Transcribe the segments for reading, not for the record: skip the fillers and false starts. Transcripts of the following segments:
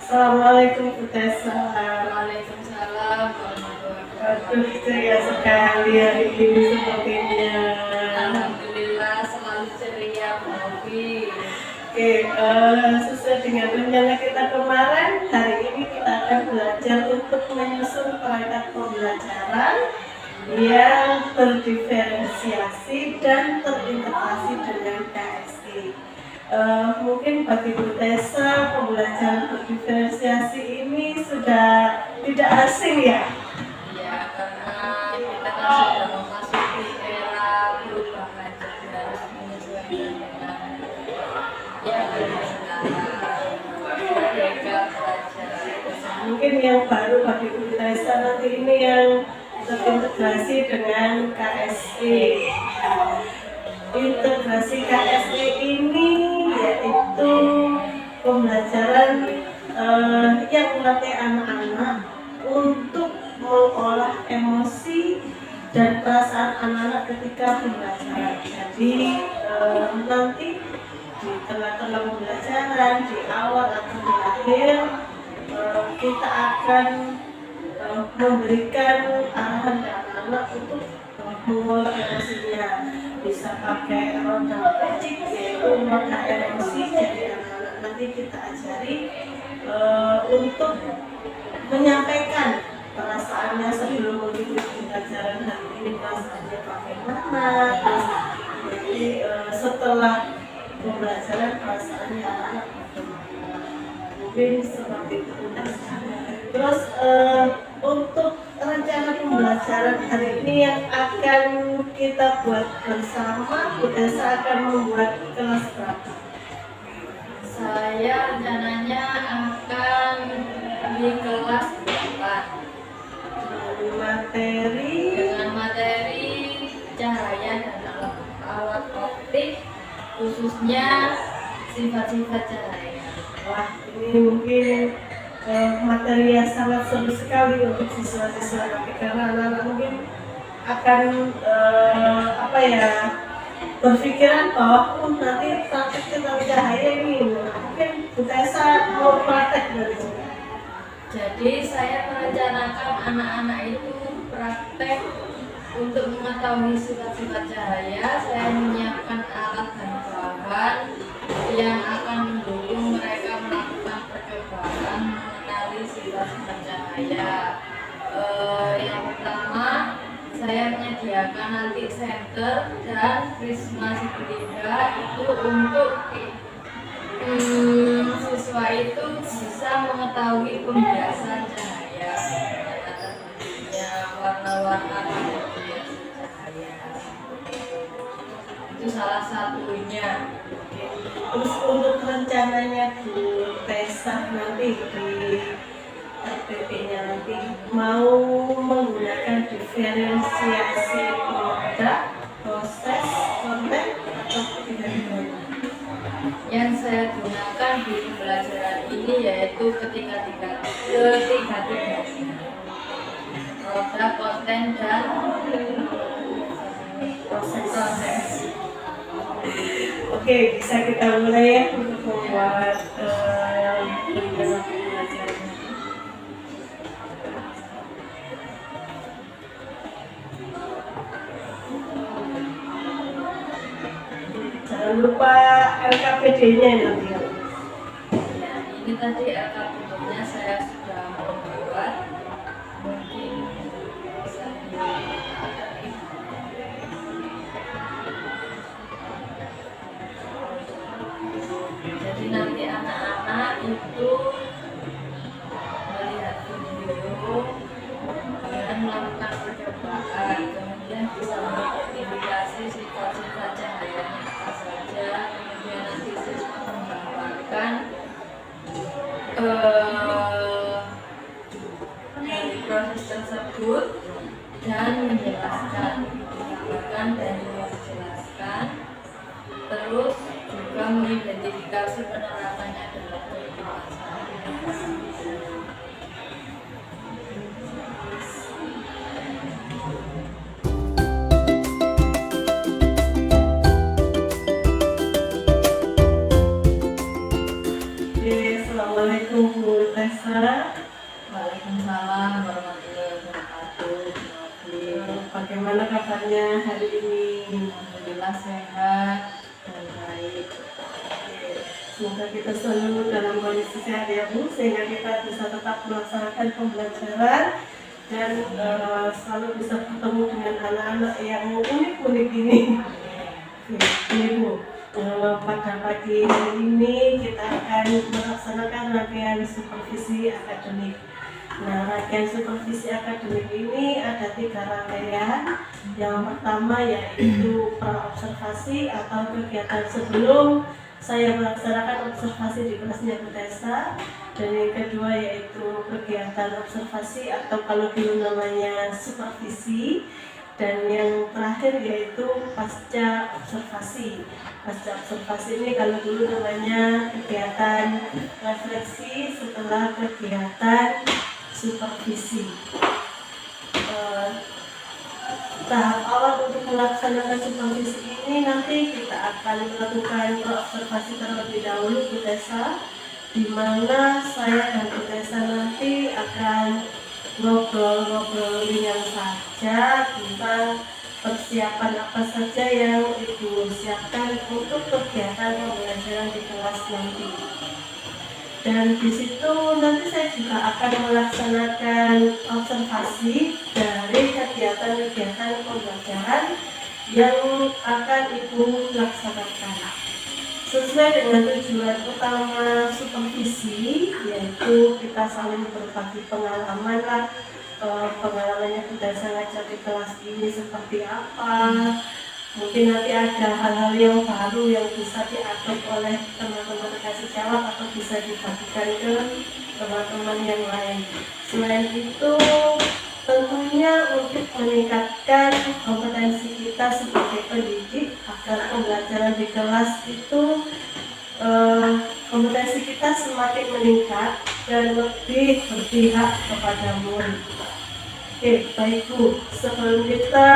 Assalamualaikum Bu Tessa. Waalaikumsalam warahmatullahi Aduh, wabarakatuh. ceria sekali hari ini sepertinya. Alhamdulillah selalu ceria, Bu Novi. Oke, sesuai dengan rencana kita kemarin, hari ini kita akan belajar untuk menyusun perangkat pembelajaran yang terdiferensiasi dan terintegrasi dengan KSI. Mungkin bagi Bu Tessa, pembelajaran terdiferensiasi ini sudah tidak asing ya? Ya, karena kita kan sudah memasuki era perubahan dan harus menyesuaikan dengan yang ada sekarang. Merdeka belajar. Mungkin yang baru bagi Bu Tessa nanti ini yang terintegrasi dengan KSI. Integrasi KSI ini yaitu pembelajaran yang melatih anak-anak untuk mengolah emosi dan perasaan anak-anak ketika pembelajaran. Jadi nanti di tengah-tengah pembelajaran, di awal atau di akhir, kita akan memberikan arahan ke anak-anak untuk mengolah emosinya. Bisa pakai roda magic, yaitu roda emosi. Jadi anak-anak nanti kita ajari untuk menyampaikan perasaannya sebelum mengikuti pembelajaran hari ini, perasaannya bagaimana, terus nanti setelah pembelajaran perasaannya anak-anak bagaimana. Mungkin seperti itu. Terus untuk rencana pembelajaran hari ini yang akan kita buat bersama, Bu Tessa akan membuat kelas berapa? Saya rencananya akan di kelas 8 dengan materi cahaya dan alat optik, khususnya sifat-sifat cahaya. Wah, ini mungkin materi yang sangat seru sekali untuk siswa-siswa nanti, karena anak-anak mungkin akan berpikiran bahwa nanti praktek tentang cahaya ini mungkin Bu Tessa mau praktek dari sini. Jadi saya merencanakan anak-anak itu praktek untuk mengetahui sifat-sifat cahaya. Saya menyiapkan alat dan bahan yang akan mendukung mereka melakukan percobaan mengenali sifat-sifat cahaya. Yang pertama, saya menyediakan nanti senter dan prisma segitiga itu untuk siswa itu bisa mengetahui pembiasan cahaya, warna-warna pembiasan cahaya. Itu salah satunya. Terus untuk rencananya Bu Tessa nanti di RPP-nya nanti mau menggunakan diferensiasi produk, proses, konten atau tidak dibangun? Yang saya gunakan di pembelajaran ini yaitu ketiga-tiga produk, konten, dan proses. Oke, bisa kita mulai ya untuk membuat rencana pembelajaran. Jangan lupa LKPD-nya nanti ya. Ya, ini tadi LKPD-nya saya sudah membuat, mungkin bisa jadi nanti anak-anak itu melihat video dan melakukan percobaan, kemudian bisa mengidentifikasi sifat-sifat cahayanya apa saja, kemudian nanti siswa menggambarkan dari proses tersebut dan menjelaskan, menggambarkan dan menjelaskan, terus juga mengidentifikasi penerapannya dalam kehidupan sehari-hari. Assalamualaikum Bu Tessa. Waalaikumsalam warahmatullahi wabarakatuh. Bagaimana kabarnya hari ini? Alhamdulillah sehat dan baik. Semoga kita selalu dalam kondisi sehat ya Bu, sehingga kita bisa tetap melaksanakan pembelajaran dan selalu bisa bertemu dengan anak-anak yang unik-unik ini. Ini Bu, pada pagi hari ini kita akan melaksanakan rangkaian supervisi akademik. Nah, rangkaian supervisi akademik ini ada 3 rangkaian. Yang pertama yaitu pra-observasi atau kegiatan sebelum saya melaksanakan observasi di kelasnya Bu Tessa. Dan yang kedua yaitu kegiatan observasi atau kalau dulu namanya supervisi. Dan yang terakhir yaitu pasca observasi. Pasca observasi ini kalau dulu namanya kegiatan refleksi setelah kegiatan supervisi. Tahap awal untuk melaksanakan supervisi ini nanti kita akan melakukan observasi terlebih dahulu Bu Tessa, di mana saya dan Bu Tessa nanti akan ngobrol-ngobrol ringan saja tentang persiapan apa saja yang Ibu siapkan untuk kegiatan pembelajaran di kelas nanti. Dan di situ nanti saya juga akan melaksanakan observasi dari kegiatan-kegiatan pembelajaran yang akan Ibu laksanakan. Sesuai dengan tujuan utama supervisi, yaitu kita saling berbagi pengalaman lah, pengalamannya kita ngajar di kelas ini seperti apa. Mungkin nanti ada hal-hal yang baru yang bisa diatur oleh teman-teman kasih jawab atau bisa dibagikan ke teman-teman yang lain. Selain itu, tentunya untuk meningkatkan kompetensi kita sebagai pendidik agar pembelajaran di kelas itu kompetensi kita semakin meningkat dan lebih berpihak kepada murid. Oke, baik Bu, sebelum kita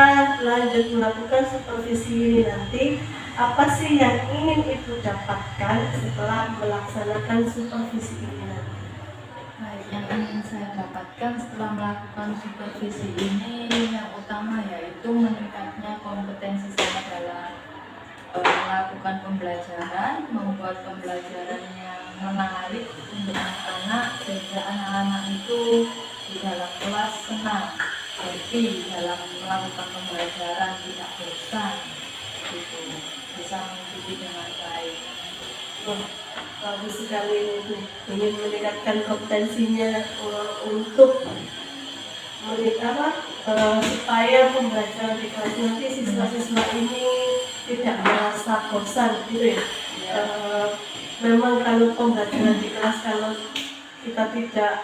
lanjut melakukan supervisi ini nanti, apa sih yang ingin Ibu dapatkan setelah melaksanakan supervisi ini nanti? Baik, yang ingin saya dapatkan setelah melakukan supervisi ini yang utama yaitu meningkatnya kompetensi saya dalam melakukan pembelajaran, membuat pembelajaran yang menarik untuk anak-anak sehingga anak-anak itu di dalam kelas senang, happy dalam melakukan pembelajaran, tidak bosan, gitu, bisa mengikuti dengan baik. Bagus sekali Bu, ingin meningkatkan kompetensinya untuk supaya pembelajaran di kelas nanti siswa-siswa ini tidak merasa bosan gitu ya. Memang kalau pembelajaran di kelas kalau kita tidak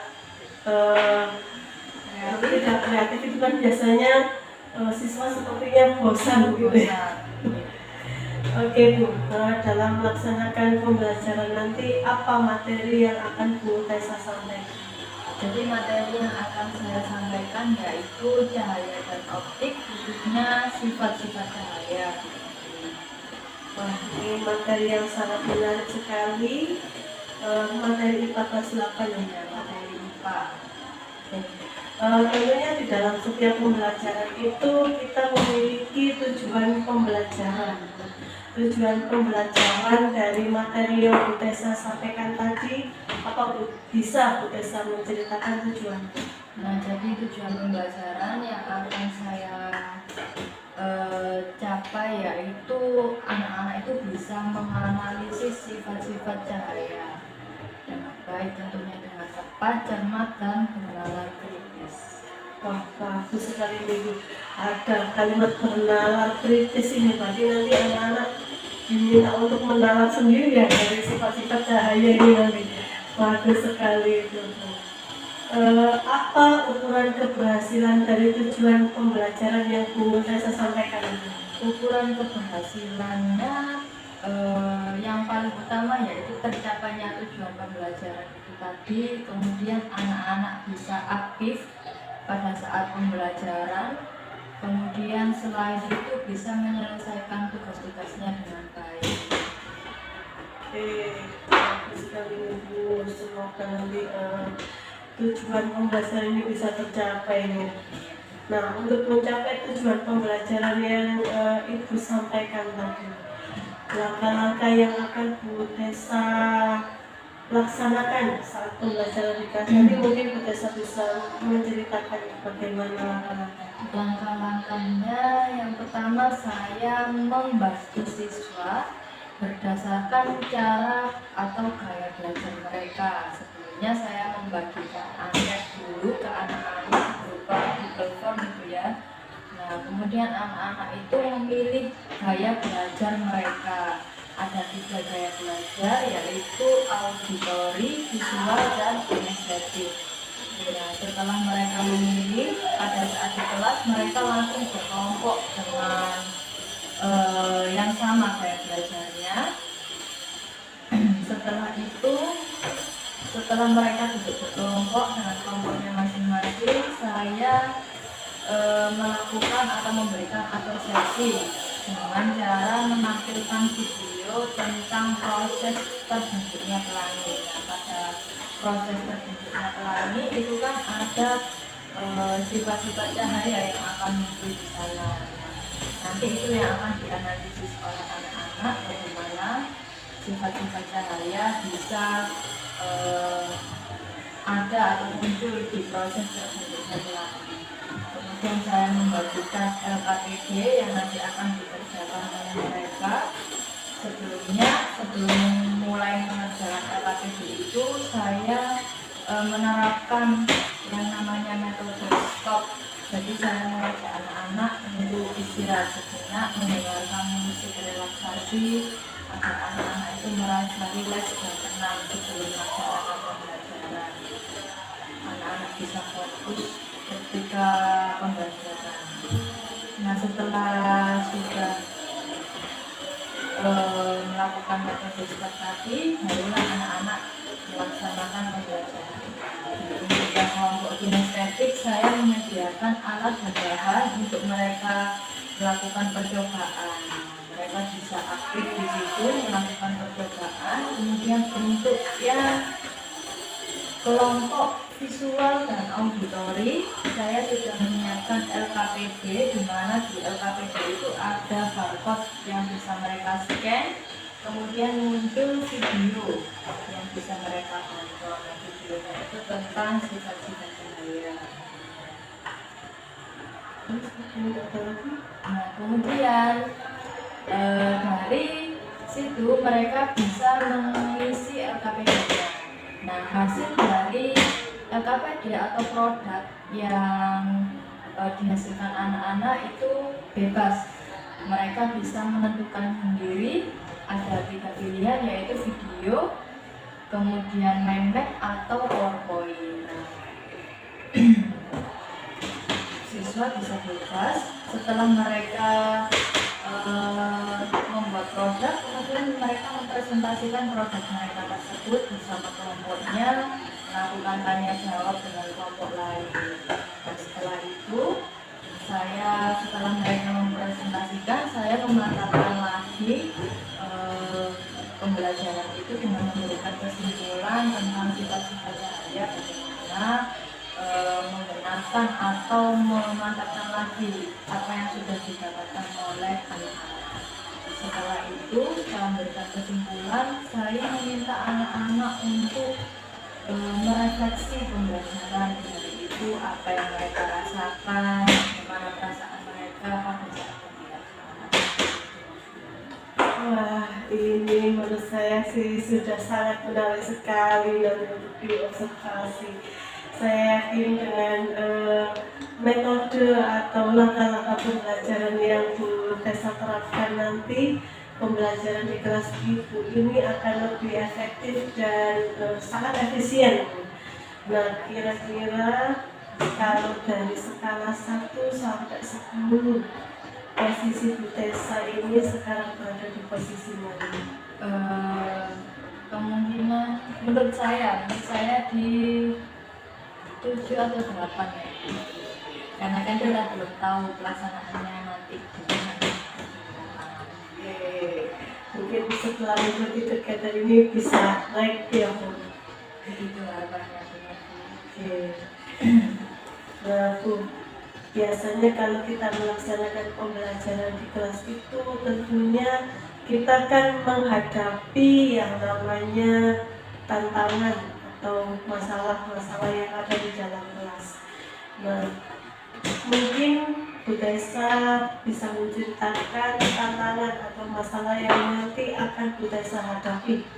kreatif itu kan biasanya siswa sepertinya bosan gitu ya. Oke Bu, dalam melaksanakan pembelajaran nanti apa materi yang akan Bu Tessa sampaikan? Jadi materi yang akan saya sampaikan yaitu cahaya dan optik, khususnya sifat-sifat cahaya. Wah, ini materi yang sangat menarik sekali. Materi IPA kelas 8 ya, materi IPA. Tentunya di dalam setiap pembelajaran itu kita memiliki tujuan pembelajaran. Tujuan pembelajaran dari materi yang Bu Tessa sampaikan tadi, apa Bu? Bisa Bu Tessa menceritakan tujuan? Nah, jadi tujuan pembelajaran yang akan saya capai yaitu anak-anak itu bisa menganalisis sifat-sifat cahaya dengan baik, tentunya dengan tepat, cermat, dan bernalar kritis. Wah, bagus sekali Bu. Ada kalimat bernalar kritis ini, berarti nanti anak-anak diminta untuk mendalam sendiri ya dari sifat-sifat cahaya ini nanti. Bagus sekali itu Bu. Apa ukuran keberhasilan dari tujuan pembelajaran yang Bu Tessa sampaikan itu? Ukuran keberhasilannya yang paling utama yaitu tercapainya tujuan pembelajaran itu tadi, kemudian anak-anak bisa aktif pada saat pembelajaran, kemudian selain itu bisa menyelesaikan tugas-tugasnya dengan baik. Oke, sekali Bu. Semoga nanti tujuan pembelajaran ini bisa tercapai nih. Nah, untuk mencapai tujuan pembelajaran yang Ibu sampaikan tadi, langkah-langkah yang akan Bu Tessa laksanakan saat pembelajaran di kelas nanti, mungkin Bu Tessa bisa menceritakan bagaimana Langkah-langkahnya yang pertama, saya membantu siswa berdasarkan cara atau gaya belajar mereka. Sebelumnya saya membagikan angket dulu ke anak-anak berupa Google Form gitu ya. Nah, kemudian anak-anak itu memilih gaya belajar mereka. Ada 3 gaya belajar, yaitu auditori, visual, dan kinestetik. Nah, setelah mereka memilih, pada saat di kelas mereka langsung berkelompok dengan yang sama gaya belajarnya. Setelah mereka duduk berkelompok dengan kelompoknya masing-masing, saya melakukan atau memberikan apresiasi dengan cara menampilkan video tentang proses terbentuknya pelangi. Nah, pada proses terbentuknya pelangi itu kan ada sifat-sifat cahaya yang akan muncul di sana. Nanti itu yang akan dianalisis oleh anak-anak, bagaimana sifat-sifat cahaya bisa ada atau muncul di proses terbentuknya pelangi. Kemudian saya membagikan LKPD yang nanti akan dikerjakan oleh mereka. Sebelum mulai mengerjakan LKPD itu, saya menerapkan yang namanya metode stop. Jadi saya mengajak anak-anak untuk istirahat sejenak, mendengarkan musik relaksasi agar anak-anak itu merasa rileks dan tenang sebelum melaksanakan pembelajaran. Anak-anak bisa fokus ketika pembelajaran. Nah, setelah sudah melakukan metode stop tadi, barulah anak-anak melaksanakan pembelajaran. Untuk yang kelompok kinestetik, saya menyediakan alat dan bahan untuk mereka melakukan percobaan. Mereka bisa aktif di situ melakukan percobaan. Kemudian untuk yang kelompok visual dan auditori, saya sudah menyiapkan LKPD, di mana di LKPD itu ada barcode yang bisa mereka scan, kemudian muncul video yang bisa mereka tonton. Videonya itu tentang sifat-sifat cahaya. Nah, kemudian dari situ mereka bisa mengisi LKPD-nya. Nah, hasil dari LKPD atau produk yang dihasilkan anak-anak itu bebas. Mereka bisa menentukan sendiri. Ada 3 pilihan, yaitu video, kemudian mind map, atau PowerPoint. Siswa bisa bebas. Setelah mereka membuat produk, kemudian mereka mempresentasikan produk mereka tersebut bersama kelompoknya, melakukan tanya jawab dengan kelompok lain. Dan setelah itu, setelah mereka mempresentasikan, saya memantapkan lagi pembelajaran itu dengan memberikan kesimpulan tentang sifat-sifat cahaya, bagaimana menggunakan atau memantapkan lagi apa yang sudah didapatkan oleh anak-anak. Setelah itu, setelah memberikan kesimpulan, saya meminta anak-anak untuk merefleksi pembelajaran dari itu, apa yang mereka rasakan, bagaimana perasaan mereka pada saat pembelajaran. Wah, ini menurut saya sih sudah sangat menarik sekali dan untuk diobservasi. Saya yakin dengan metode atau langkah-langkah pembelajaran yang Bu Tessa terapkan nanti, pembelajaran di kelas Ibu ini akan lebih efektif dan sangat efisien. Nah, kira-kira kalau dari skala 1 sampai 10, posisi Bu Tessa ini sekarang berada di posisi mana? Kemungkinan menurut saya di 7 atau 8 ya. Karena kan kita belum tahu pelaksanaannya nanti. Oke. Mungkin setelah mengikuti kegiatan ini bisa naik ya Bu. Begitu harapannya Bu. Oke. Nah Bu, biasanya kalau kita melaksanakan pembelajaran di kelas itu tentunya kita kan menghadapi yang namanya tantangan atau masalah-masalah yang ada di dalam kelas. Nah, mungkin Bu Tessa bisa menceritakan tantangan atau masalah yang nanti akan Bu Tessa hadapi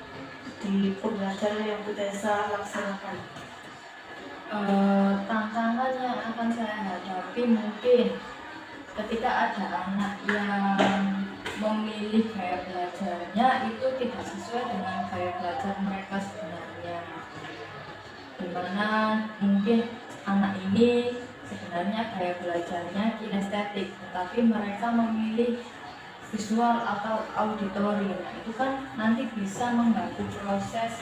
di pembelajaran yang Bu Tessa laksanakan. Tantangan yang akan saya hadapi mungkin ketika ada anak yang memilih gaya belajarnya itu tidak sesuai dengan gaya belajar mereka sebenarnya, dimana mungkin anak ini sebenarnya gaya belajarnya kinestetik tetapi mereka memilih visual atau auditori. Nah, itu kan nanti bisa mengganggu proses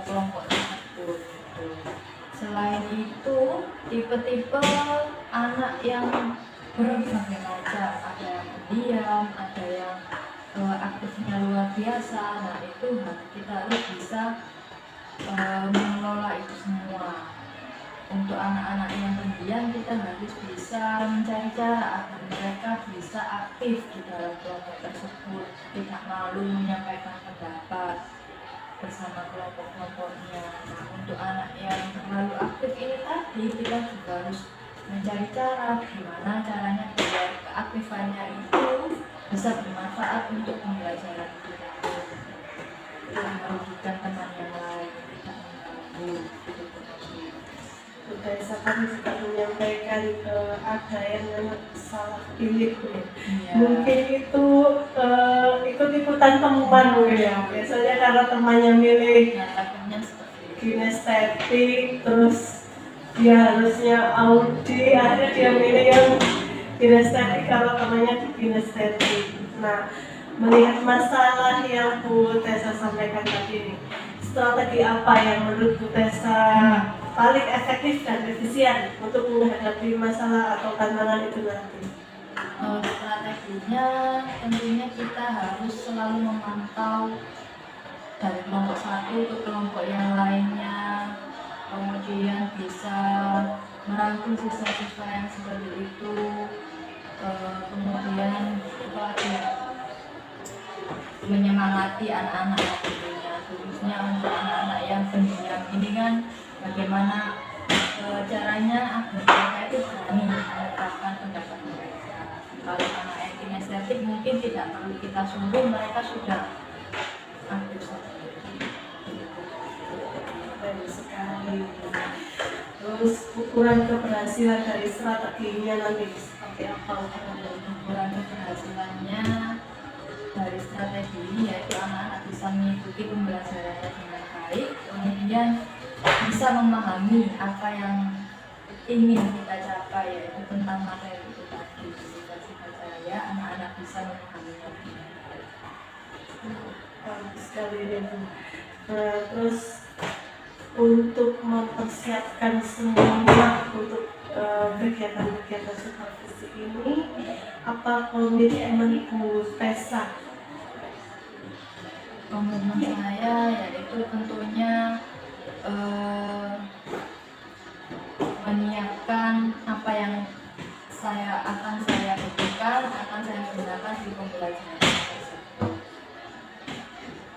kelompok tersebut gitu. Selain itu, tipe-tipe anak yang berbagai macam, ada yang pendiam, ada yang aktifnya luar biasa. Nah, itu kita harus bisa mengelola itu semua. Untuk anak-anak yang pendiam, kita harus bisa mencari cara agar mereka bisa aktif di dalam kelompok tersebut, tidak malu menyampaikan pendapat bersama kelompok-kelompoknya. Nah, untuk anak yang terlalu aktif ini tadi kita juga harus mencari cara gimana caranya biar keaktifannya itu bisa bermanfaat untuk pembelajaran kita, tidak merugikan teman yang lain, tidak mengganggu. Bu Tessa kan juga menyampaikan ada yang namanya salah pilih ya. Mungkin itu ikut-ikutan teman ya. Biasanya karena temannya milih kinestetik, terus dia harusnya audi, akhirnya dia milih yang kinestetik kalau temannya kinestetik. Nah, melihat masalah yang Bu Tessa sampaikan tadi, strategi apa yang menurut Bu Tessa paling efektif dan efisien untuk menghadapi masalah atau tantangan itu nanti? Strateginya tentunya kita harus selalu memantau dari kelompok satu ke kelompok yang lainnya, kemudian bisa merangkul siswa-siswa yang seperti itu, kemudian menyemangati anak-anak tentunya, khususnya untuk anak-anak yang pendiam ini kan bagaimana caranya agar mereka itu berani mengungkapkan pendapat mereka. Kalau anak yang kinestetik mungkin tidak perlu kita suruh, mereka sudah aktif sekali. Terus ukuran keberhasilan dari strateginya nanti seperti apa? Ukuran keberhasilannya dari strategi ini yaitu anak-anak bisa mengikuti pembelajarannya dengan baik, kemudian bisa memahami apa yang ingin kita capai, yaitu tentang materi itu tadi. Cita-cita saya anak-anak bisa memahaminya. Bagus sekali ya Bu. Nah, terus untuk mempersiapkan semua untuk kegiatan-kegiatan supervisi ini, apa komitmen Bu Tessa? Komitmen saya yaitu tentunya menyiapkan apa yang akan saya butuhkan, akan saya gunakan di pembelajaran tersebut.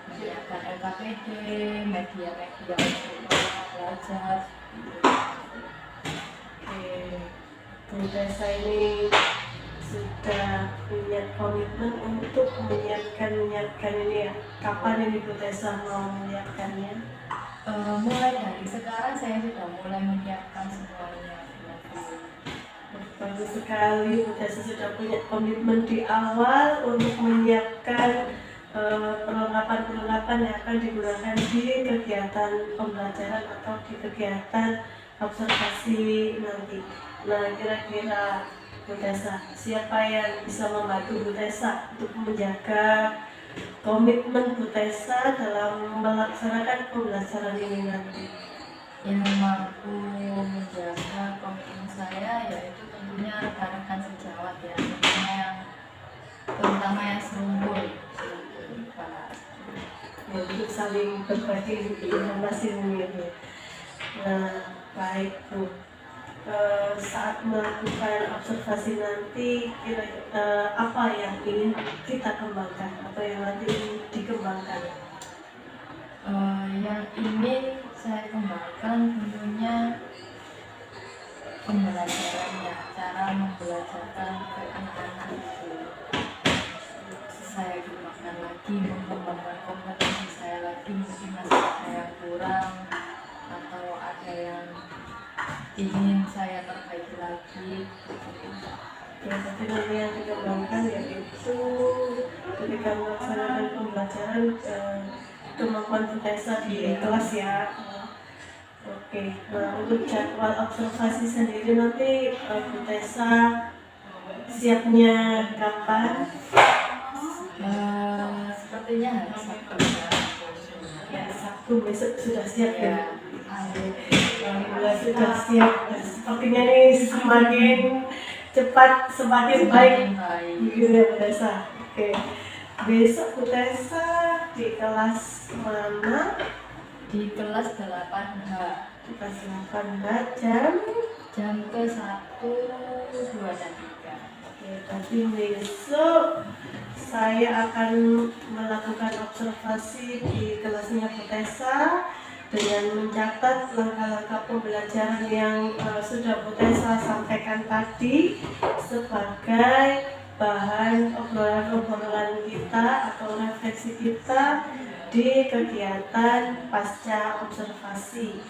Menyiapkan LKPD, media-media untuk belajar. Oke, Bu Tessa ini sudah punya komitmen untuk menyiapkan ini ya. Kapan ini Bu Tessa mau menyiapkannya? Mulai dari sekarang saya sudah mulai menyiapkan semuanya. Bagus sekali, Bu Tessa sudah punya komitmen di awal untuk menyiapkan perlengkapan-perlengkapan yang akan digunakan di kegiatan pembelajaran atau di kegiatan observasi nanti. Nah, kira-kira Bu Tessa, siapa yang bisa membantu Bu Tessa untuk menjaga komitmen Bu Tessa dalam melaksanakan pembelajaran ini nanti? Yang mampu menjaga komitmen saya yaitu tentunya rekan-rekan sejawat ya, terutama yang serumpun. saling berbagi informasi ini. Nah, baik Bu. Saat melakukan observasi nanti apa yang ingin kita kembangkan atau yang nanti ingin dikembangkan? Yang ingin saya kembangkan tentunya pembelajarannya, cara membelajarkan ke anak-anak itu saya kembangkan lagi, mengembangkan kompetensi saya lagi, mungkin masih ada yang kurang atau ada yang ingin saya perbaiki lagi. Ya, tapi nanti yang dikembangkan yaitu ketika melaksanakan pembelajaran kemampuan Butesa di kelas ya. Oke, nah untuk jadwal observasi sendiri nanti Butesa siapnya kapan? Sepertinya hari Sabtu Ya, Sabtu besok sudah siap ya. Alhamdulillah. Sudah siap. Sepertinya nih semakin cepat semakin baik. Gitu ya Butesa. Oke. Besok Butesa di kelas mana? Di kelas 8H. Kelas 8H jam ke 1, 2, dan 3. Oke, berarti besok saya akan melakukan observasi di kelasnya Butesa dengan mencatat langkah-langkah pembelajaran yang sudah Butesa sampaikan tadi sebagai bahan obrolan-obrolan kita atau refleksi kita di kegiatan pasca observasi.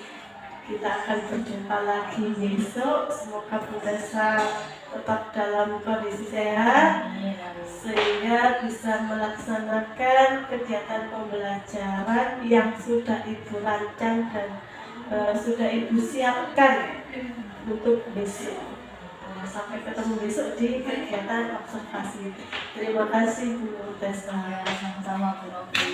Kita akan berjumpa lagi besok. Semoga Butesa tetap dalam kondisi sehat sehingga bisa melaksanakan kegiatan pembelajaran yang sudah Ibu rancang dan sudah Ibu siapkan untuk besok. Sampai ketemu besok di kegiatan observasi. Terima kasih Bu Butesa. Sama-sama Bu Novi.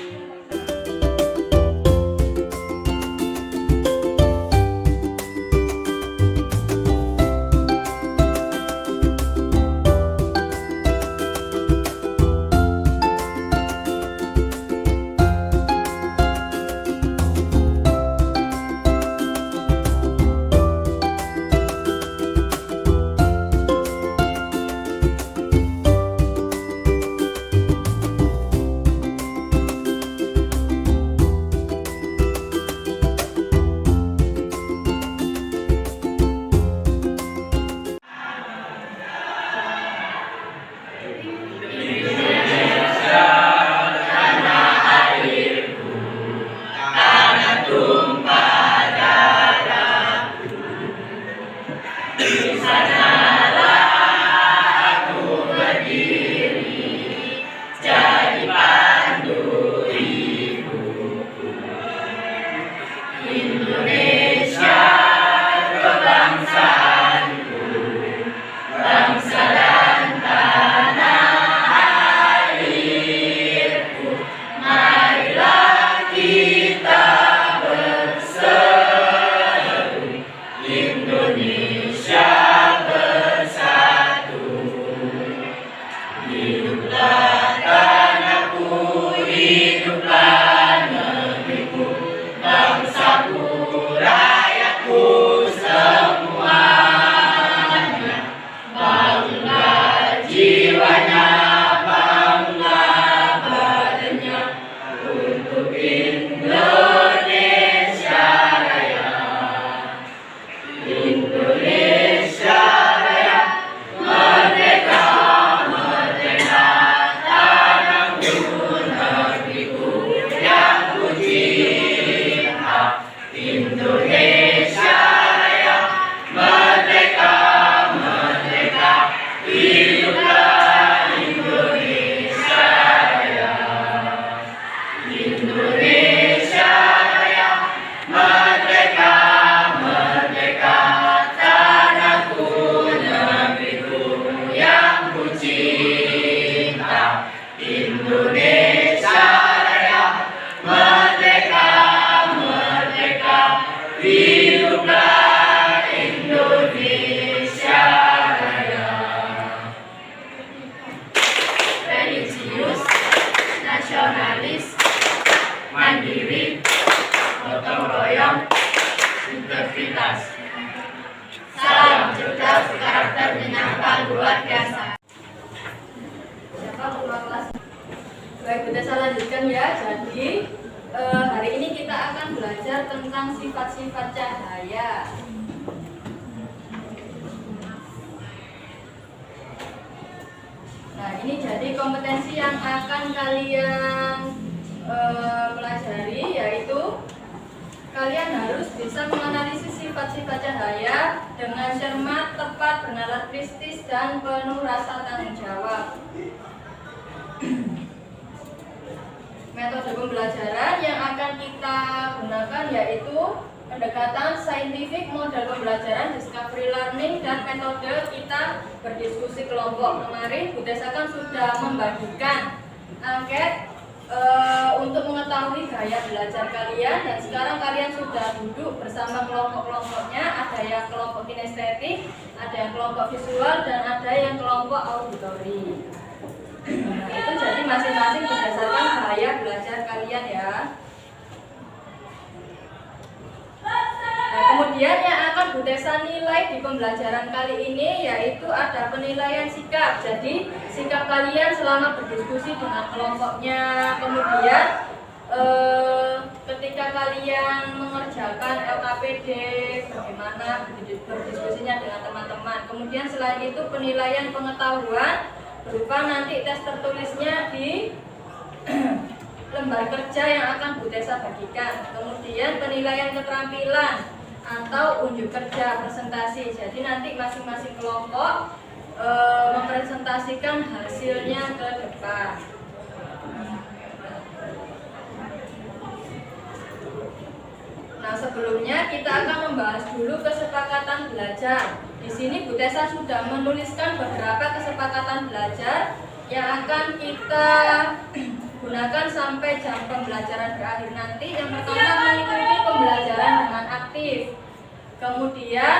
Religius, nasionalis, mandiri, tuntas. Salam cerdas karakter menyenangkan luar biasa. Siapa ketua kelas? Baik, kita saya lanjutkan ya. Jadi hari ini kita akan belajar tentang sifat-sifat cahaya. Nah, ini jadi kompetensi yang akan kalian pelajari, yaitu kalian harus bisa menganalisis sifat-sifat cahaya dengan cermat, tepat, bernalar kritis, dan penuh rasa tanggung jawab. Metode pembelajaran yang akan kita gunakan yaitu pendekatan saintifik, model pembelajaran, discovery learning, dan metode kita berdiskusi kelompok. Kemarin Bu Tessa kan sudah membagikan angket untuk mengetahui gaya belajar kalian, dan sekarang kalian sudah duduk bersama kelompok-kelompoknya. Ada yang kelompok kinestetik, ada yang kelompok visual, dan ada yang kelompok auditori. Nah, itu jadi masing-masing berdasarkan gaya belajar kalian ya. Nah, kemudian yang akan Bu Tessa nilai di pembelajaran kali ini yaitu ada penilaian sikap. Jadi sikap kalian selama berdiskusi dengan kelompoknya. Kemudian ketika kalian mengerjakan LKPD, bagaimana berdiskusinya dengan teman-teman. Kemudian selain itu penilaian pengetahuan berupa nanti tes tertulisnya di lembar kerja yang akan Bu Tessa bagikan. Kemudian penilaian keterampilan atau unjuk kerja presentasi. Jadi nanti masing-masing kelompok mempresentasikan hasilnya ke depan. Nah, sebelumnya kita akan membahas dulu kesepakatan belajar. Di sini Bu Tessa sudah menuliskan beberapa kesepakatan belajar yang akan kita gunakan sampai jam pembelajaran berakhir nanti. Yang pertama, mengikuti pembelajaran dengan aktif. Kemudian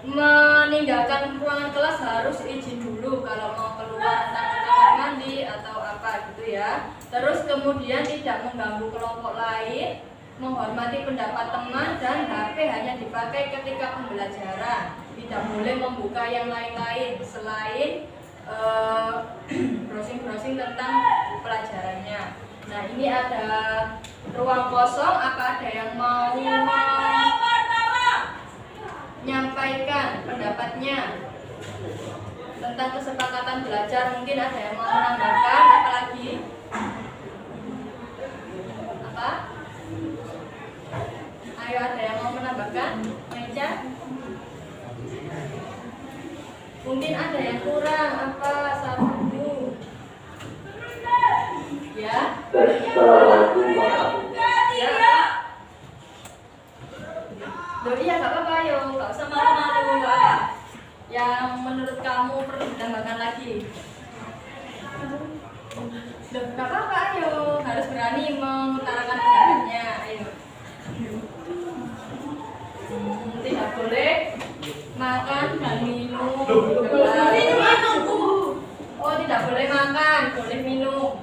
meninggalkan ruangan kelas harus izin dulu kalau mau keluar, entah ke kamar mandi atau apa gitu ya. Terus kemudian tidak mengganggu kelompok lain, menghormati pendapat teman, dan HP hanya dipakai ketika pembelajaran. Tidak boleh membuka yang lain-lain selain browsing-browsing tentang pelajarannya. Nah, ini ada ruang kosong. Apa ada yang mau menyampaikan pendapatnya tentang kesepakatan belajar? Mungkin ada yang mau menambahkan apa lagi? Apa? Ayo, ada yang mau menambahkan? Meja? Mungkin ada yang kurang apa? Satu. Ya? Ya? Loh, iya, gak apa-apa, ayo. Gak usah malu-malu. Apa yang menurut kamu perlu ditambahkan lagi? Loh, gak apa-apa, ayo. Harus berani mengutarakan pendapatnya. Ayo. Tidak boleh makan dan minum. Oh, tidak boleh makan, boleh minum.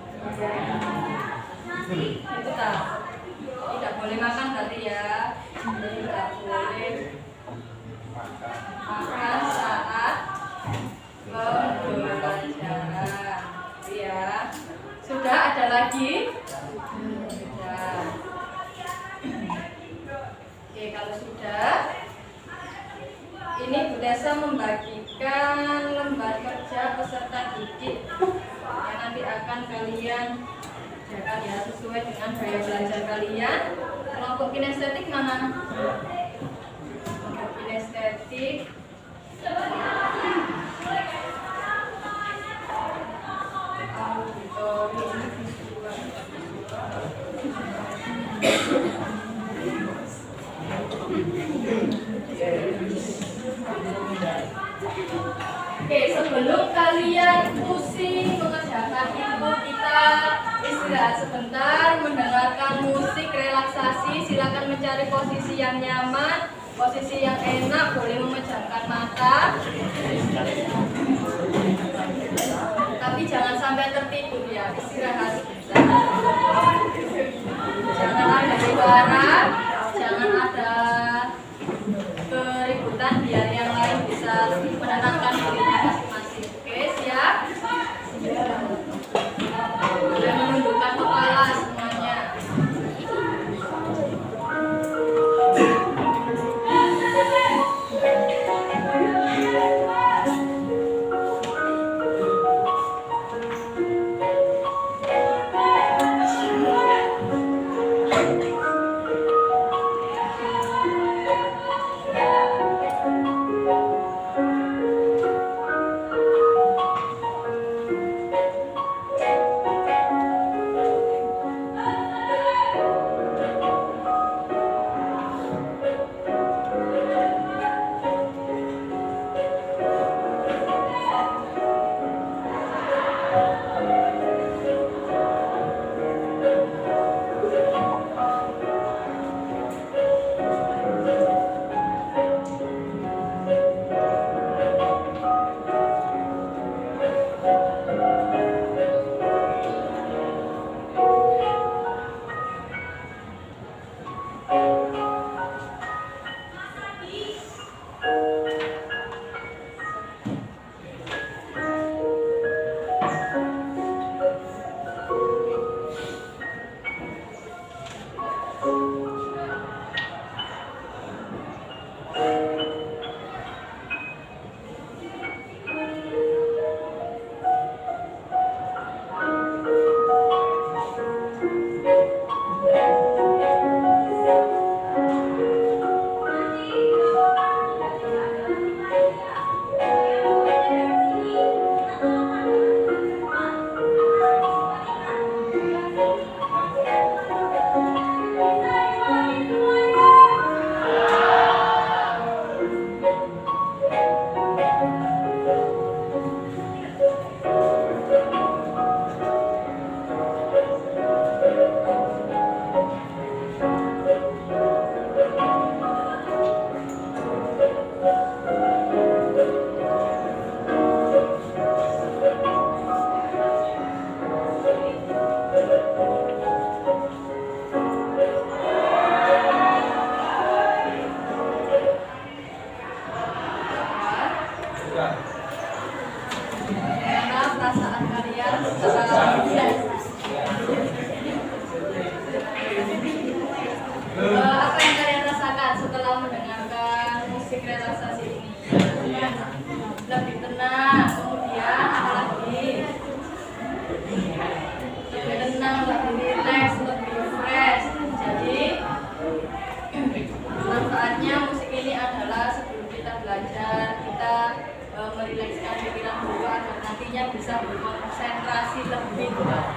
Itu tak. Tidak boleh makan berarti ya. Tidak boleh makan saat pembelajaran. Ya. Sudah ada lagi? Sudah. Oke, kalau sudah, ini Bu Tessa membagikan lembar kerja peserta didik yang nanti akan kalian kerjakan ya sesuai dengan gaya belajar kalian. Kelompok kinestetik mana? Kelompok kinestetik. Auditori visual. Oke, sebelum kalian pusing mengerjakan itu, kita istirahat sebentar, mendengarkan musik relaksasi. Silakan mencari posisi yang nyaman, posisi yang enak, boleh memejamkan mata. Tapi jangan sampai tertidur ya, istirahat sebentar. Jangan ada suara, jangan ada kelanjutan biar yang lain bisa menenangkan dirinya masing-masing. Oke, siap? Sudah menundukkan kepala semuanya. Gimana perasaan kalian setelah apa yang kalian rasakan setelah mendengarkan musik relaksasi ini? Lebih tenang, kemudian apa lagi? Lebih tenang, lebih rileks, lebih fresh. Jadi manfaatnya musik ini adalah sebelum kita belajar, kita merilekskan pikiran dulu agar nantinya bisa berkonsentrasi lebih baik.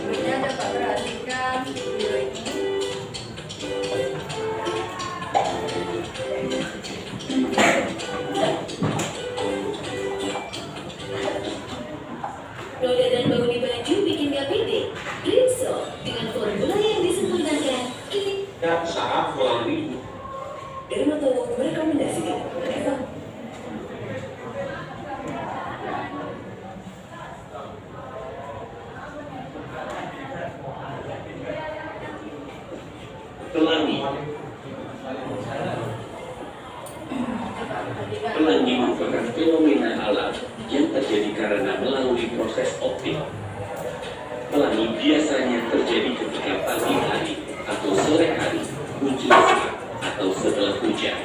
Berikutnya coba perhatikan video ini. Roda dan bahu di baju bikin gak pede. Rinso dengan formula yang disempurnakan. Ini Saat melalui dermatolog merekomendasikan. pelangi. Pelangi merupakan fenomena alam yang terjadi karena melalui proses optik. Pelangi biasanya terjadi ketika pagi hari atau sore hari, muncul saat atau setelah hujan.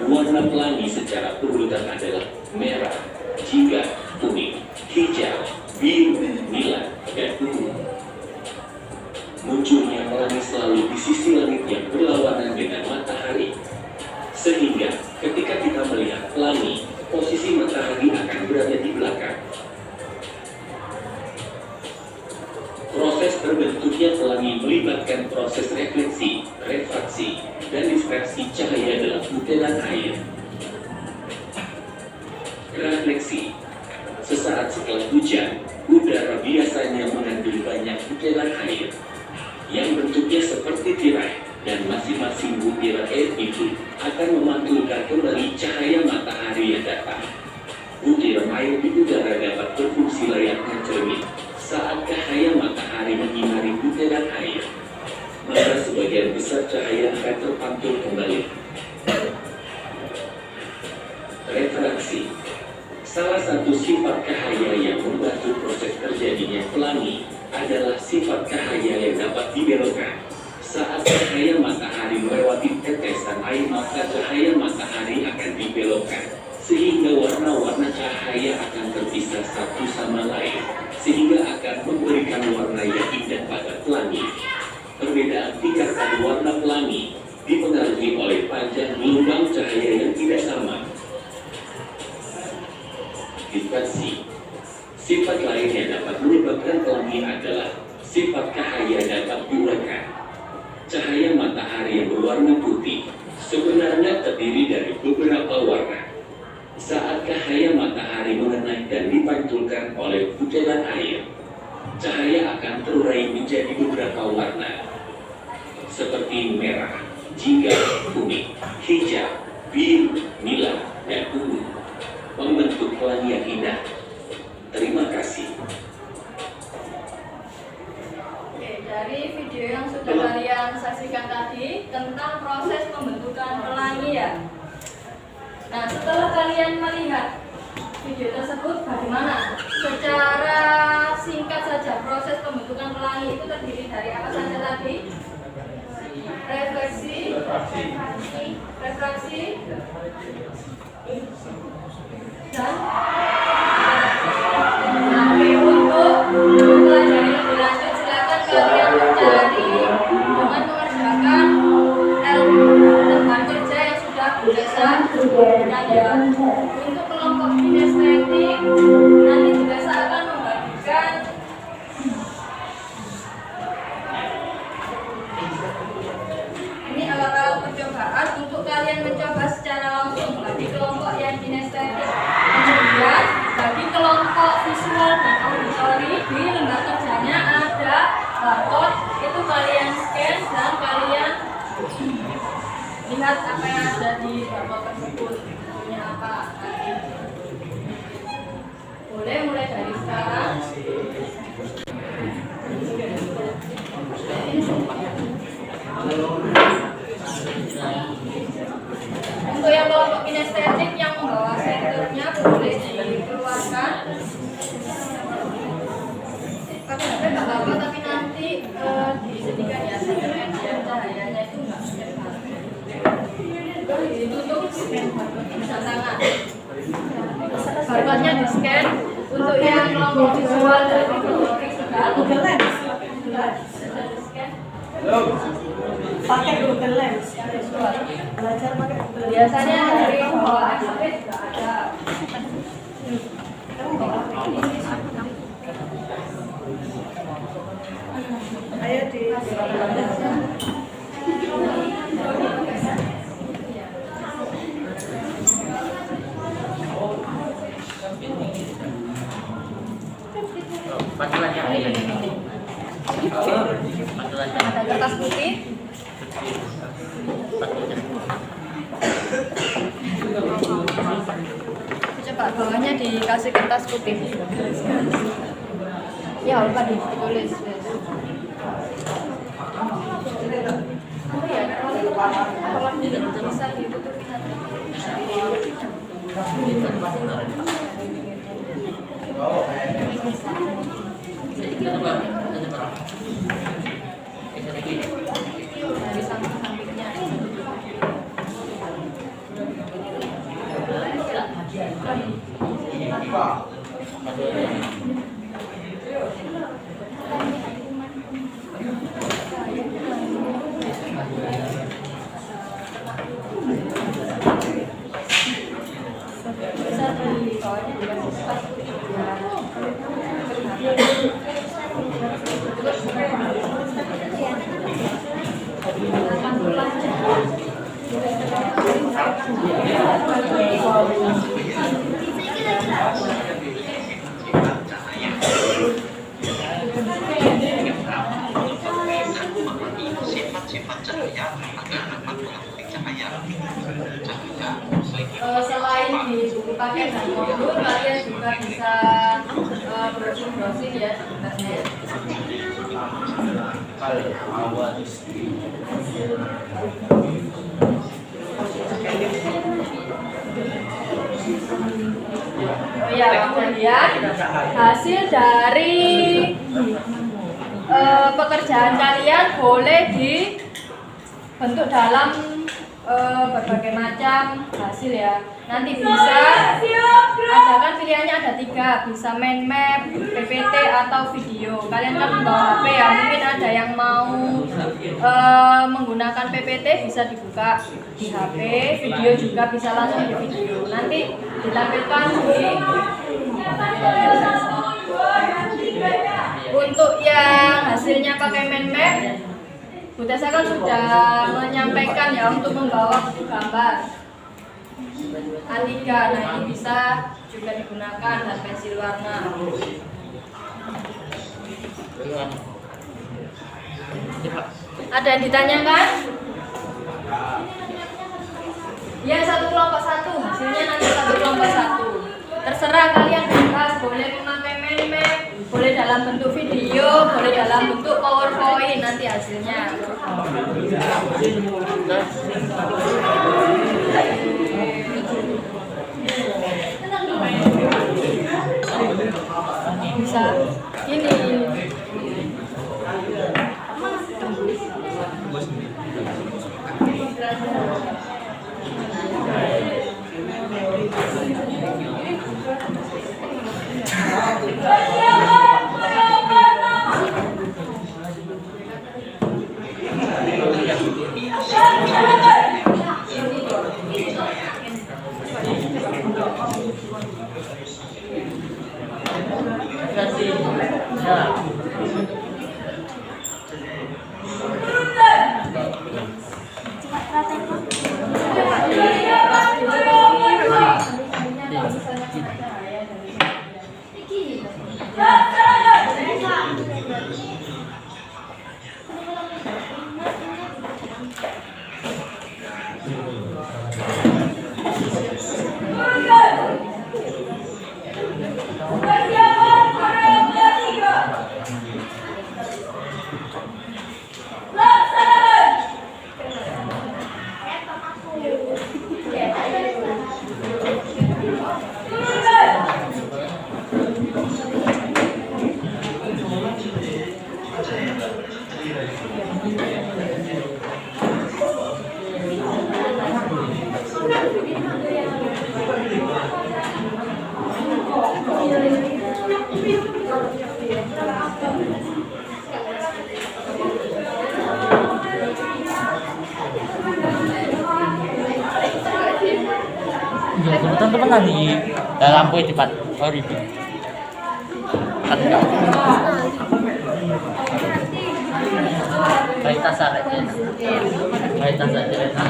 Warna pelangi secara urutan adalah merah, jingga, kuning, hijau, biru, nila, dan ungu. Munculnya pelangi selalu di sisi langit yang berlawanan dengan matahari, sehingga ketika kita melihat pelangi, posisi matahari akan berada di belakang. Proses terbentuknya pelangi melibatkan proses refleksi refleksi, refraksi, dan difraksi cahaya dalam butelan air. Refleksi. Sesaat setelah hujan, udara biasanya mengandung banyak butelan air yang bentuknya seperti tirai, dan masing-masing butiran air itu akan memantulkan kembali cahaya matahari yang datang. Butiran air di udara dapat berfungsi layaknya cermin saat cahaya matahari menyinari butiran air, maka sebagian besar cahaya akan terpantul kembali. Refraksi. Salah satu sifat cahaya yang membantu proses terjadinya pelangi adalah sifat cahaya yang dapat dibelokkan. Saat cahaya matahari melewati tetesan air, maka cahaya matahari akan dibelokkan, sehingga warna-warna cahaya akan terpisah satu sama lain, sehingga akan memberikan warna yang indah pada pelangi. Perbedaan tingkat pada warna pelangi dipengaruhi oleh panjang gelombang cahaya yang tidak sama. Difraksi. Sifat lain yang dapat menyebabkan pelangi adalah sifat cahaya dapat diuraikan. Cahaya matahari yang berwarna putih sebenarnya terdiri dari beberapa warna. Saat cahaya matahari mengenai dan dipantulkan oleh butelan air, cahaya akan terurai menjadi beberapa warna, seperti merah, jingga, kuning, hijau, biru, nila, dan ungu, membentuk pelangi yang indah. Terima kasih. Oke, dari video yang sudah kalian saksikan tadi tentang proses pembentukan pelangi ya. Nah, setelah kalian melihat video tersebut, bagaimana? Secara singkat saja, proses pembentukan pelangi itu terdiri dari apa saja tadi? Refleksi, refraksi, dan untuk mempelajari lebih lanjut, silakan kalian mencari dengan mengerjakan lembar kerja yang sudah biasa diberikan ya. Untuk kelompok kinestetik, nanti biasa akan membagikan ini alat-alat percobaan untuk kalian mencoba secara langsung bagi kelompok yang kinestetik. Kemudian bagi kelompok visual dan auditori, di lembar kerjanya ada barcode, itu kalian scan dan kalian lihat apa yang ada di barcode tersebut, punya apa nanti. Boleh mulai dari sekarang. Untuk yang kelompok kinestetik yang membawa senternya boleh dikeluarkan. Pakai HP nggak apa-apa, tapi nanti disediakan ya senternya biar cahayanya itu nggak kelihatan. Ditutup bisa tangan. Barcode-nya di scan. Untuk yang kelompok visual dan auditori sudah Google Lens. Pakai Google Lens. Belajar pakai Google Lens. Biasanya dari bawah HP juga ada. Ayo di Ada kertas putih. Coba bawahnya dikasih kertas putih. Ya, lupa ditulis. Oh iya, kalau tidak bisa ditutupin nanti. Dari samping-sampingnya. pelajaran. Selain di buku paket dan modul, kalian juga bisa browsing-browsing ya sebenarnya. Oh ya, kemudian hasil dari pekerjaan kalian boleh dibentuk dalam berbagai macam hasil ya. Nanti bisa ada kan pilihannya ada 3, bisa mind map, PPT atau video. Kalian kan membawa HP ya, mungkin ada yang mau menggunakan PPT bisa dibuka di HP, video juga bisa langsung di video. Nanti ditampilkan di untuk yang hasilnya pakai mind map. Bu Tessa kan sudah menyampaikan ya untuk membawa gambar A3. Nah ini bisa juga digunakan dan pensil warna. Ada yang ditanyakan? Ya, satu kelompok satu. Hasilnya nanti satu kelompok satu. Terserah kalian bebas, boleh memakai mind map, boleh dalam bentuk video, boleh dalam bentuk PowerPoint nanti hasilnya. Bisa ini. Ya, teman-teman lagi lampu di depan. Oh, ribut. Kualitas aja. Kualitas aja.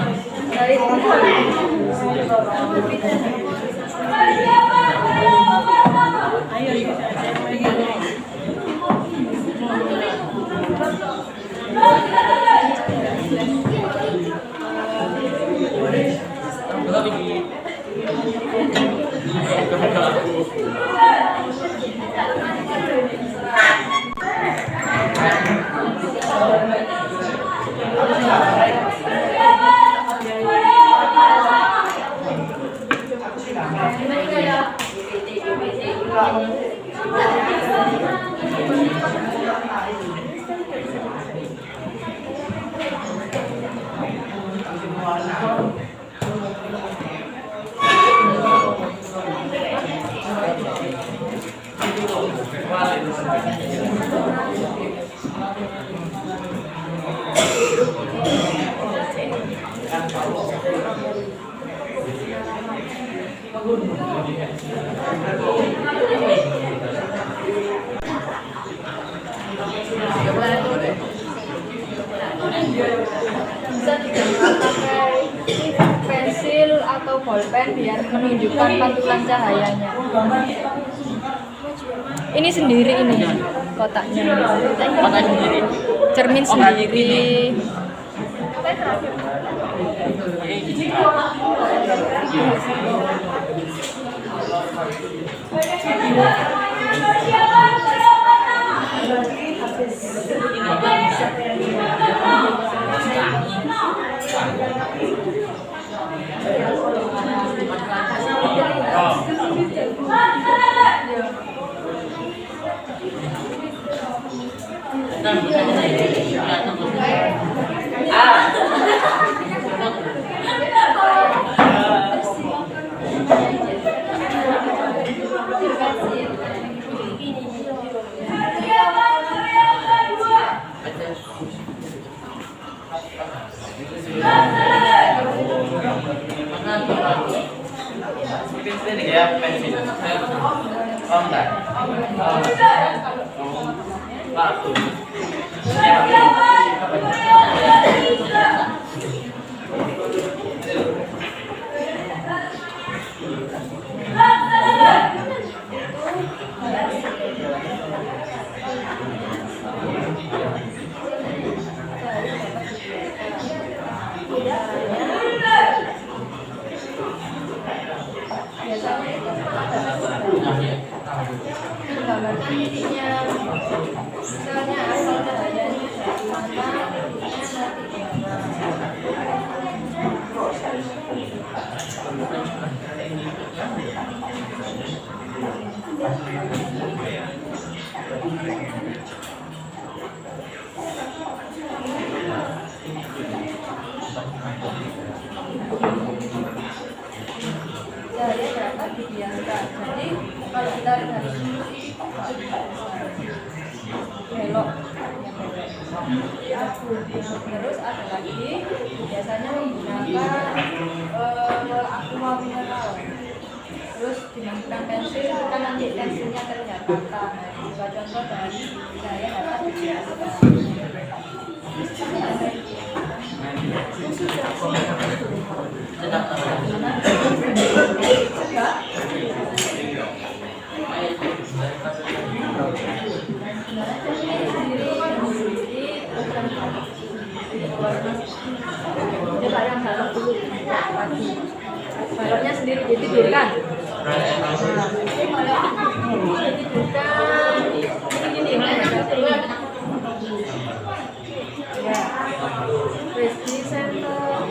bisa digambar pakai pensil atau bolpen biar menunjukkan pantulan cahayanya. Ini sendiri ini kotaknya. Kotak sendiri. Cermin Oh, berarti sendiri. Gambarkan intinya, misalnya asal cahayanya dari mana, titiknya nanti di cahaya dapat dibiarkan. Jadi kalau kita dari sini belok, terus ada lagi biasanya menggunakan aqua mineral, terus dimasukkan pensil kan nanti pensilnya terlihat rata. Nah, juga contoh dari cahaya dapat dibiarkan. Coba yang dalam dulu, balonnya sendiri ditidurkan. Ditidurkan, ini ya, terus di center.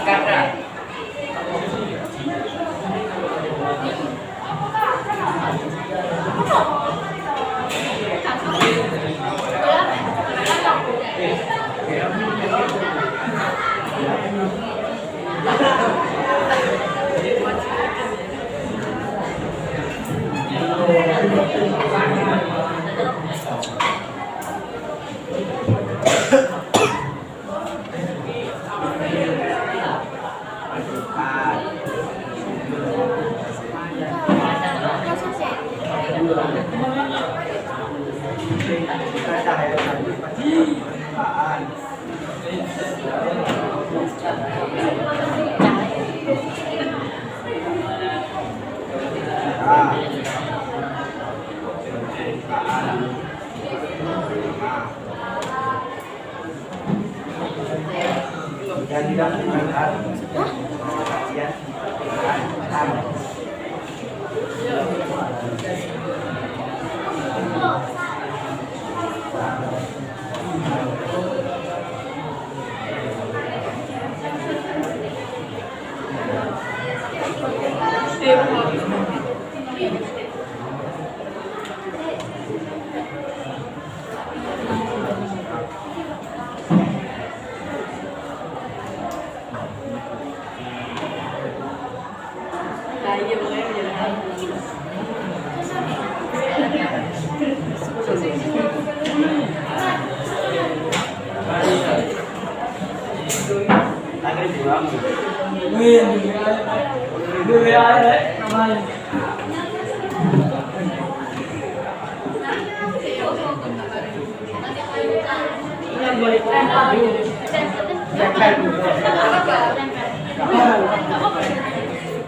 Kakak.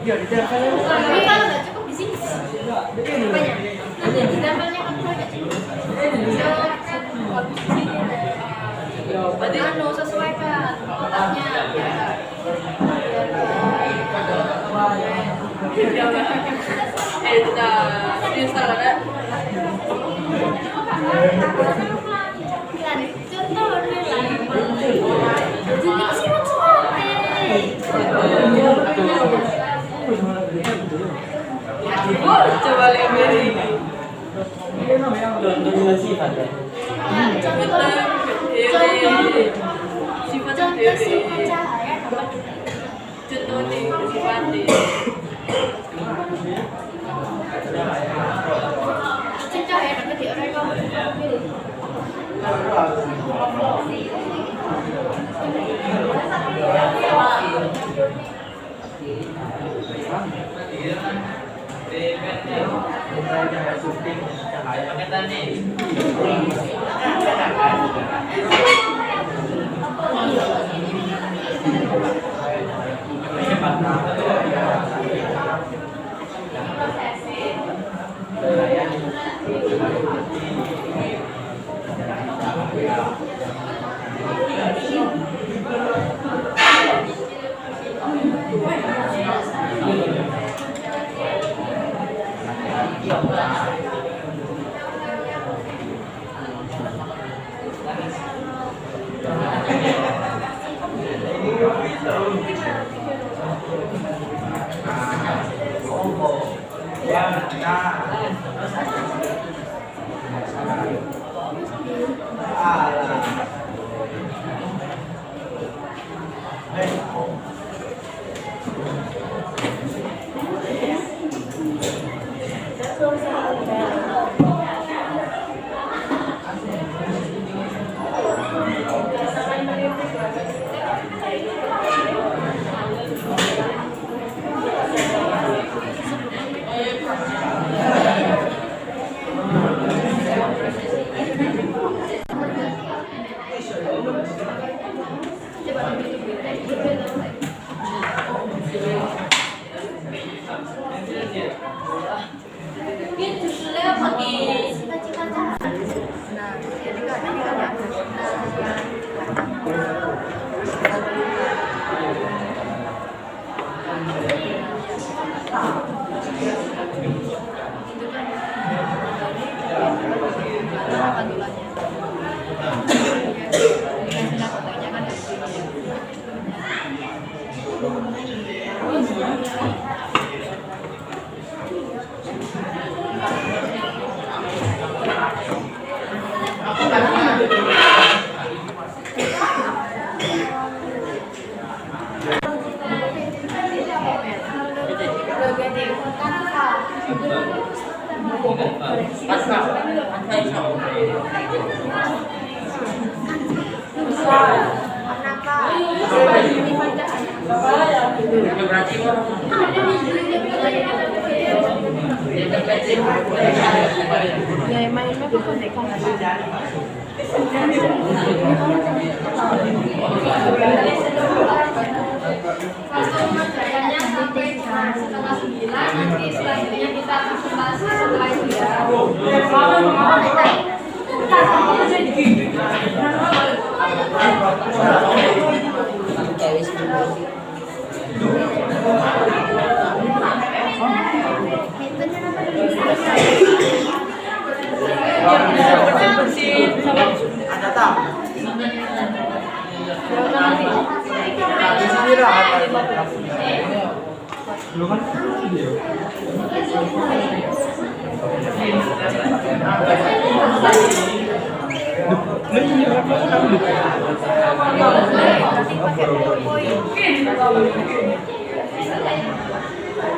Tapi kalau nggak cukup di sini, banyak. Ditempelnya kan banyak. Anu sesuaikan kotaknya. Coba lebih. Contohnya sifat ya. Contoh sifat cahaya dapat cahaya dapat di orang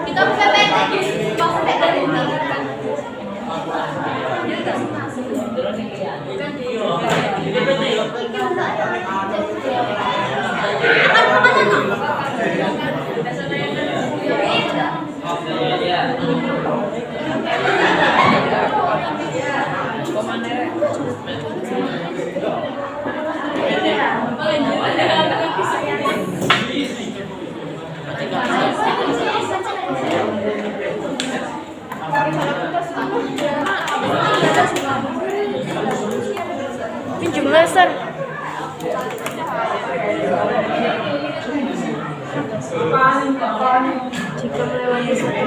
Kita bisa pinjam laser. Jika melewati satu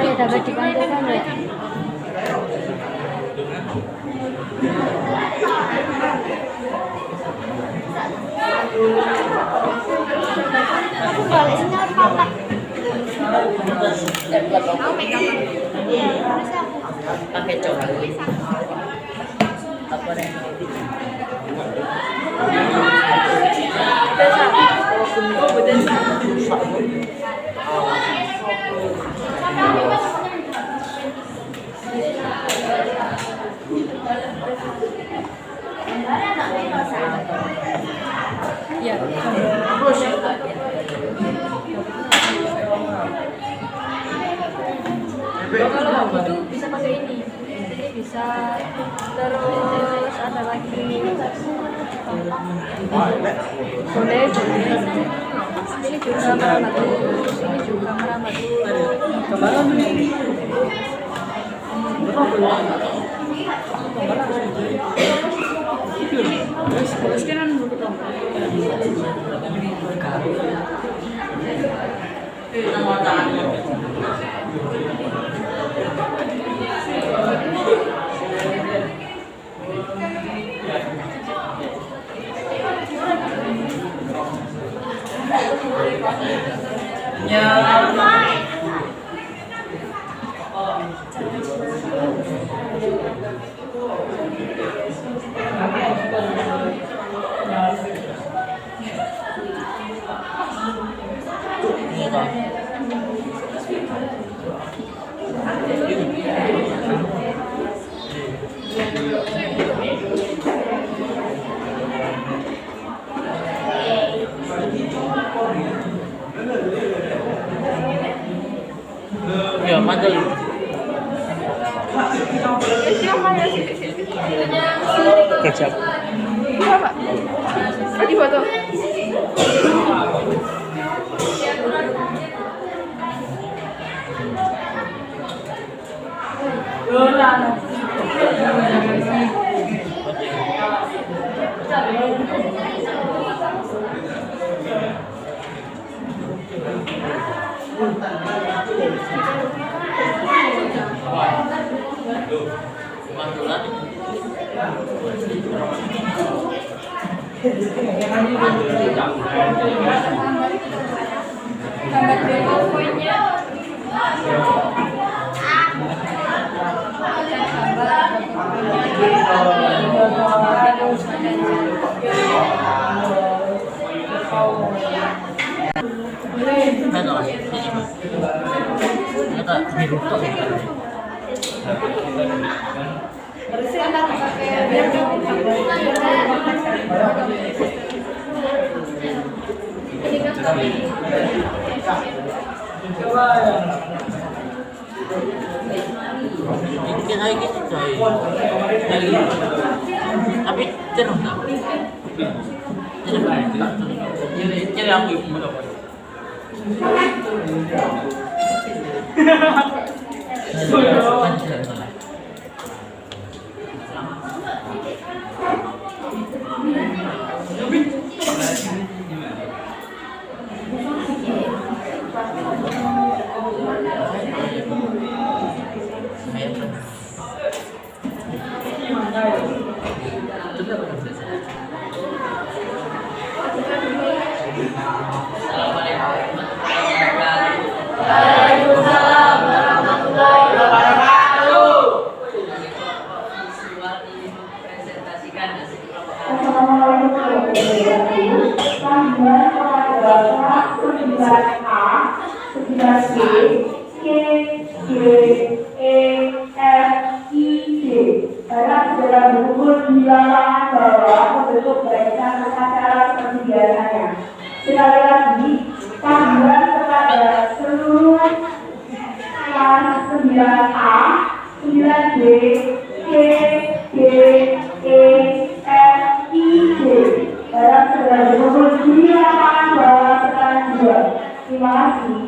ya dapat dibantukan ya. Aku balik sini harus kontak. Pakai coba. Apa deh? Ya, kalau kamu tuh bisa pakai ini bisa, terus ada lagi boleh ini juga meramat lurus, ini juga meramat Ya, mantul. Kecap. di foto. Mungkin lagi gitu coy. Tapi jenuh tak? Jadi aku ibu berapa? Sekali lagi, panggilan kepada seluruh kelas 9A, 9B, C, D, E, F, I, G. Dalam segala berkumpul di lapangan bawah tekanan 2. Terima kasih.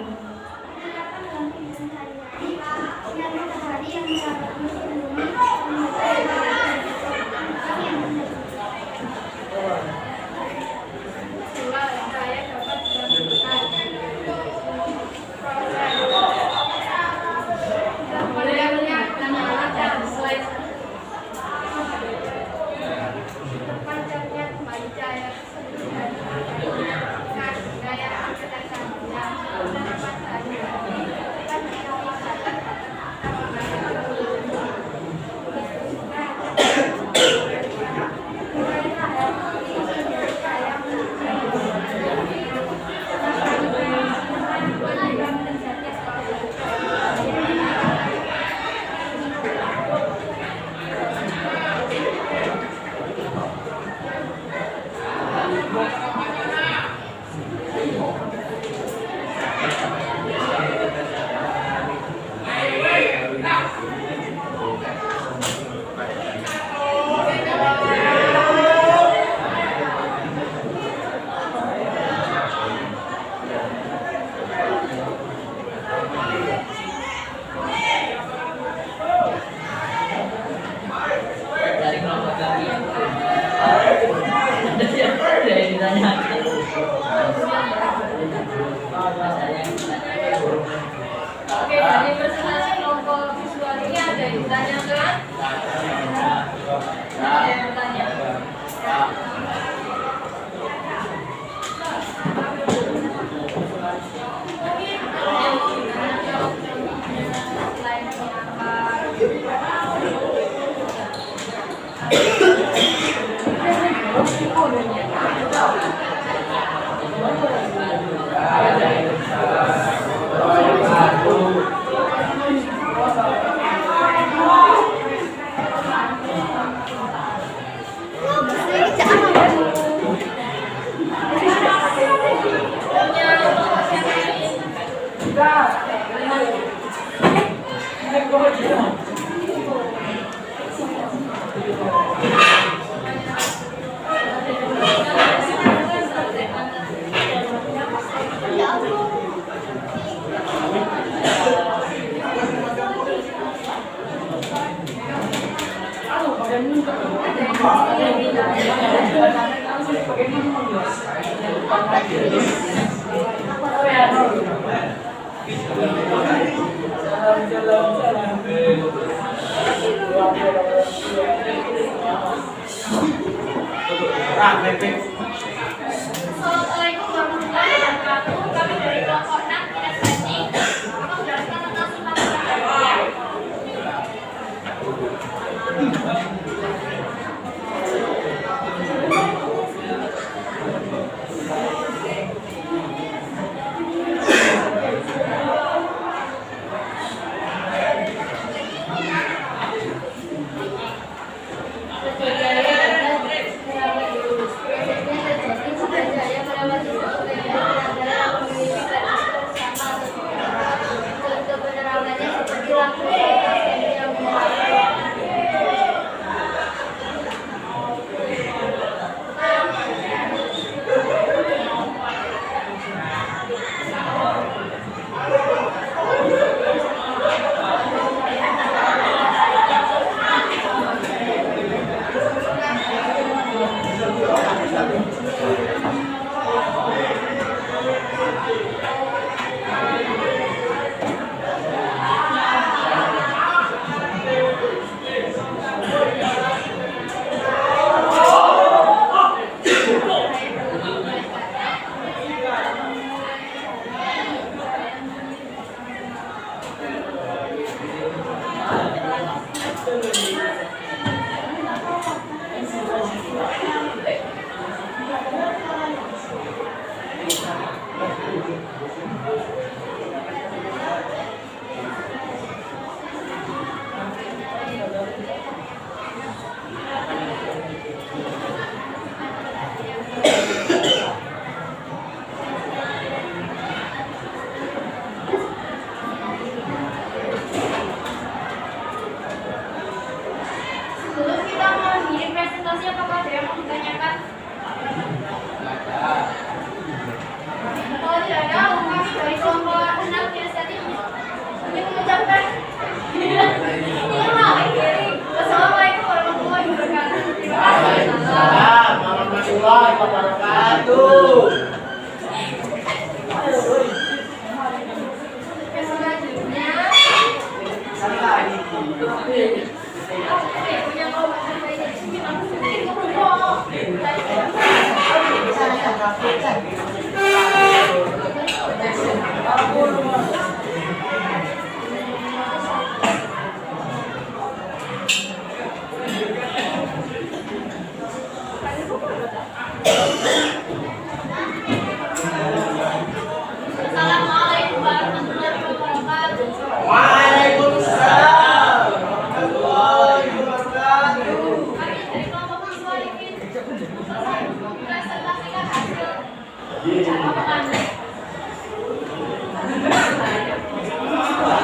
Oke, dari presentasi kelompok visual ini ada yang ditanyakan? Ada yang bertanya? Assalamualaikum warahmatullahi wabarakatuh. Kami dari kelompok 6 ISSI akan menjelaskan tentang sunnah Nabawiyyah. Assalamualaikum warahmatullahi wabarakatuh. Waalaikumsalam warahmatullahi wabarakatuh. Kami dari kelompok siswa ingin presentasikan hasil cara mengajar.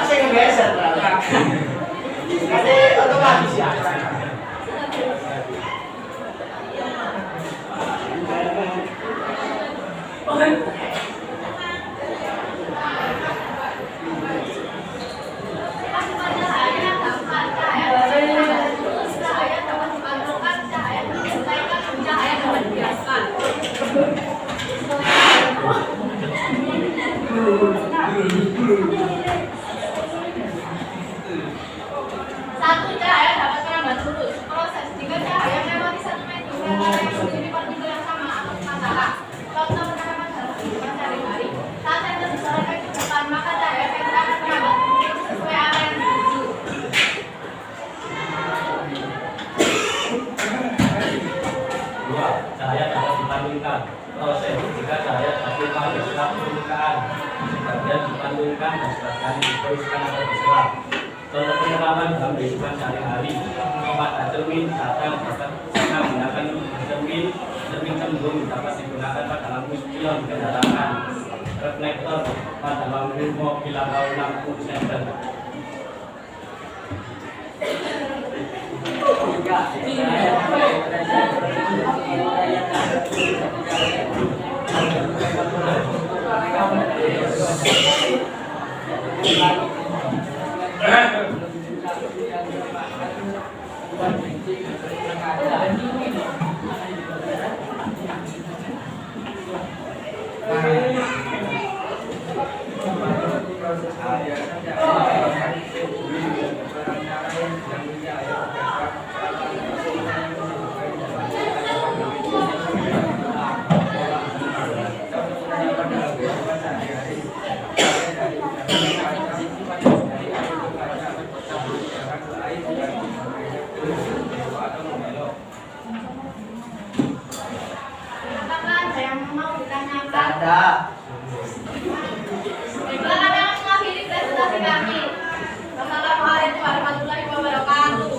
Saya geser. Nanti otomatis ya. Cahaya dapat cahaya terus cahaya dapat dipantulkan, cahaya dapat dilaikan, cahaya dapat dibiaskan. Satu, cahaya dapat merambat lurus. Proses jika cahaya melewati satu medium yang memiliki partikel yang sama atau masalah. Contoh penerapan dalam kehidupan sehari-hari. Saat senter diserahkan ke depan, maka cahaya senter akan merambat lurus sesuai arah yang dituju. Dua, cahaya dapat dipantulkan. Proses jika cahaya tertimpa di serat permukaan, sebagian dipantulkan dan sebagian diteruskan atau diserap. Contoh penerapan dalam kehidupan sehari-hari. Pada cermin, kadang dapat menggunakan cermin. Cermin cenderung dapat digunakan pada lampu spion kendaraan. Reflektor pada lampu mobil atau lampu senter. Apakah ada yang mau ditanyakan? Ada. Baiklah, kami akan mengakhiri presentasi kami. Wassalamualaikum warahmatullahi wabarakatuh.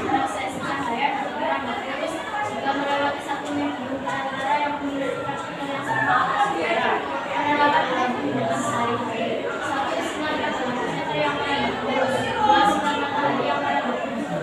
Proses cahaya merambat lurus jika melewati satu medium antara yang memiliki partikel yang sama atau beda. Penerapan dalam kehidupan sehari-hari. Satu, sinar cahaya yang merambat lurus. Dua, sinar matahari yang merambat lurus.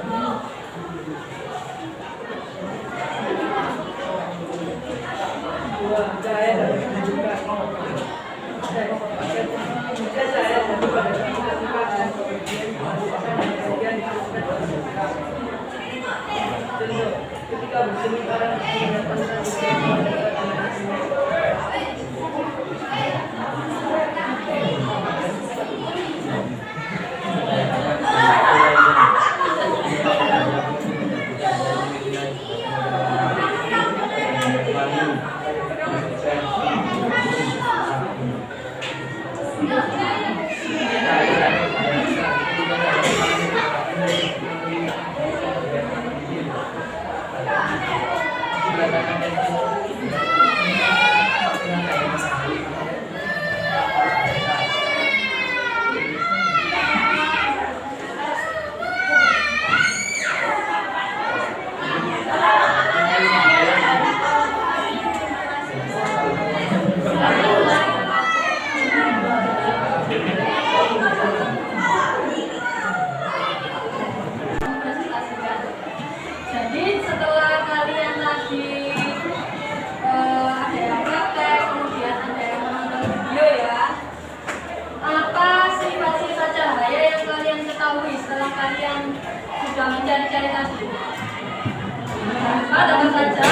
siswa dapat saja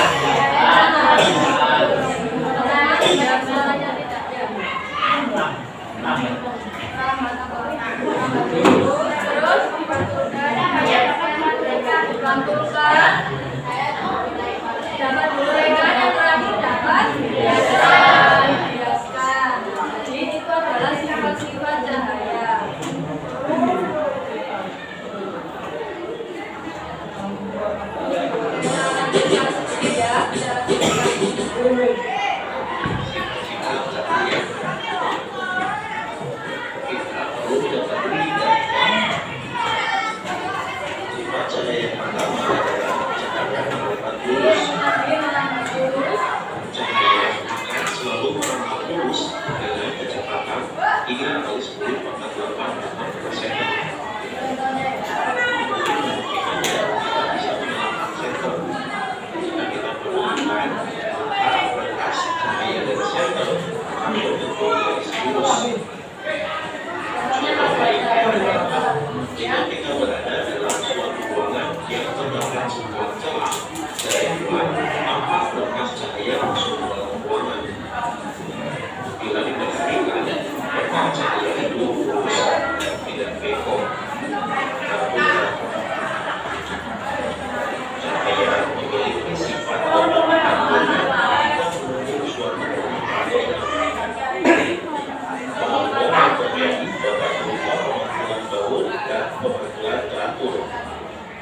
caranya tidak ya. Terus dipanturkan dapat gorengan yang terakhir dapat dihiaskan. Jadi itu adalah sifat-sifat cahaya.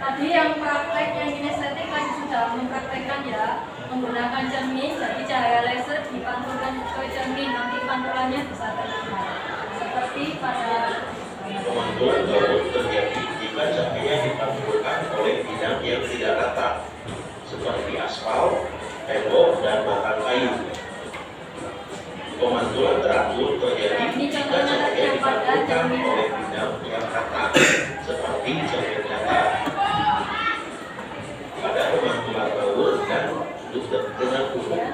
Tadi yang praktek yang kinestetik tadi sudah mempraktekkan ya, menggunakan cermin, jadi cahaya laser dipantulkan ke cermin, nanti pantulannya bisa terlihat seperti pada Pemantulan baut terjadi jika cahaya dipantulkan oleh bidang yang tidak rata, seperti aspal, tembok, dan batang kayu. Pemantulan teratur terjadi jika cahaya dipantulkan oleh bidang yang rata, seperti cermin nyata. Pada pemantulan baut dan dengan umum,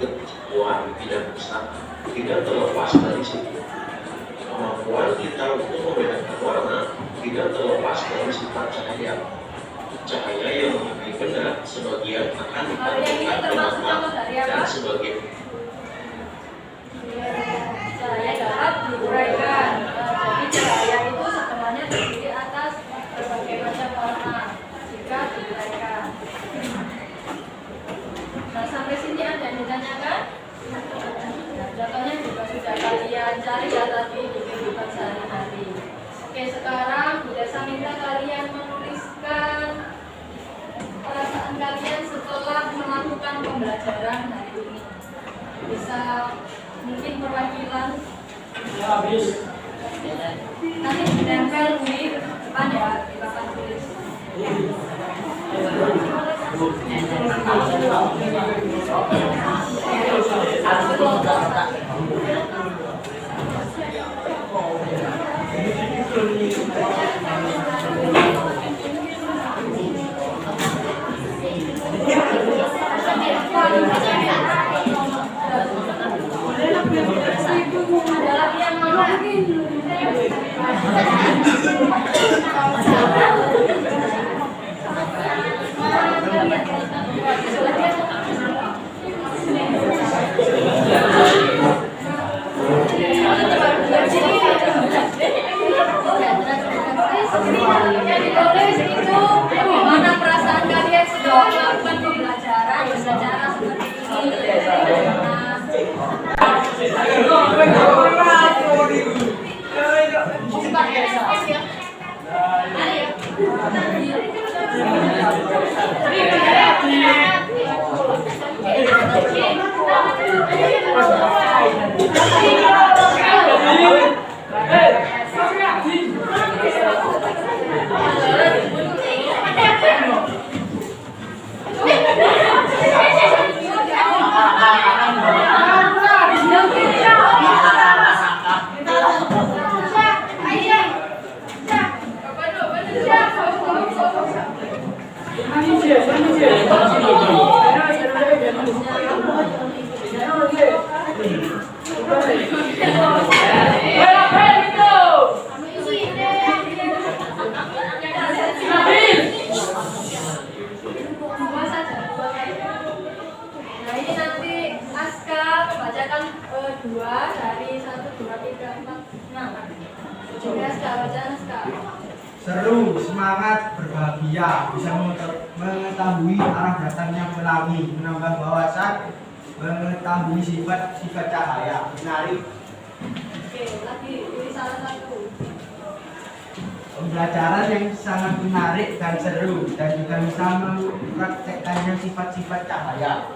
ketentuan bidang besar tidak terlepas dari situ. Kemampuan kita untuk membedakan warna tidak terlepas dari sifat cahaya. Cahaya yang lebih benar sebagian akan dipantulkan ke mata dan sebagian cahaya dapat diuraikan. Jadi cahaya itu sebenarnya terdiri atas berbagai macam warna jika diuraikan. Nah, sampai sini ada yang ditanyakan? Contohnya juga sudah kalian cari ya tadi di kehidupan sehari-hari. Oke, sekarang Bu Desa minta kalian menuliskan perasaan kalian setelah melakukan pembelajaran hari ini. Bisa mungkin perwakilan. Nanti ditempel di depan ya, di papan tulis. Adalah yang mana? Yang ditulis itu mana perasaan kalian sudah melakukan pembelajaran secara seperti ini. 2 dari 1, 2, 3, 4, 6. Juga baca naskah. Seru, semangat, berbahagia, bisa mengetahui arah datangnya pelangi, menambah wawasan, mengetahui sifat cahaya, menarik. Oke, lagi pilih salah satu. Pembelajaran yang sangat menarik dan seru dan juga bisa mempraktekkannya sifat-sifat cahaya.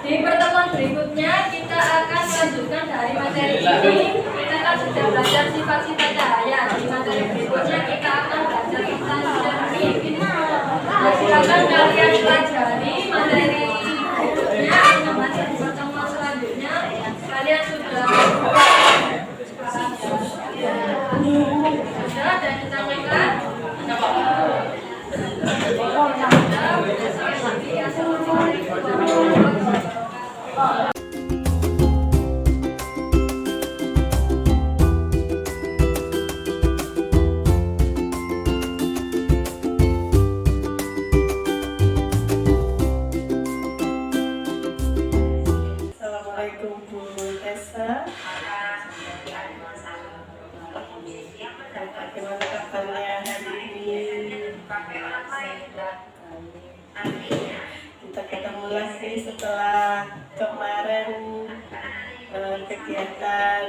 Di pertemuan berikutnya kita akan melanjutkan dari materi ini. Kita kan sudah belajar sifat-sifat cahaya. Di materi berikutnya kita akan belajar tentang jernih. Silakan kalian pelajari materi berikutnya. Nanti di pertemuan selanjutnya kalian sudah dan ditanyakan. Assalamualaikum Bu Tessa. Bagaimana kabarnya hari ini? Kita ketemu lagi setelah kemarin kegiatan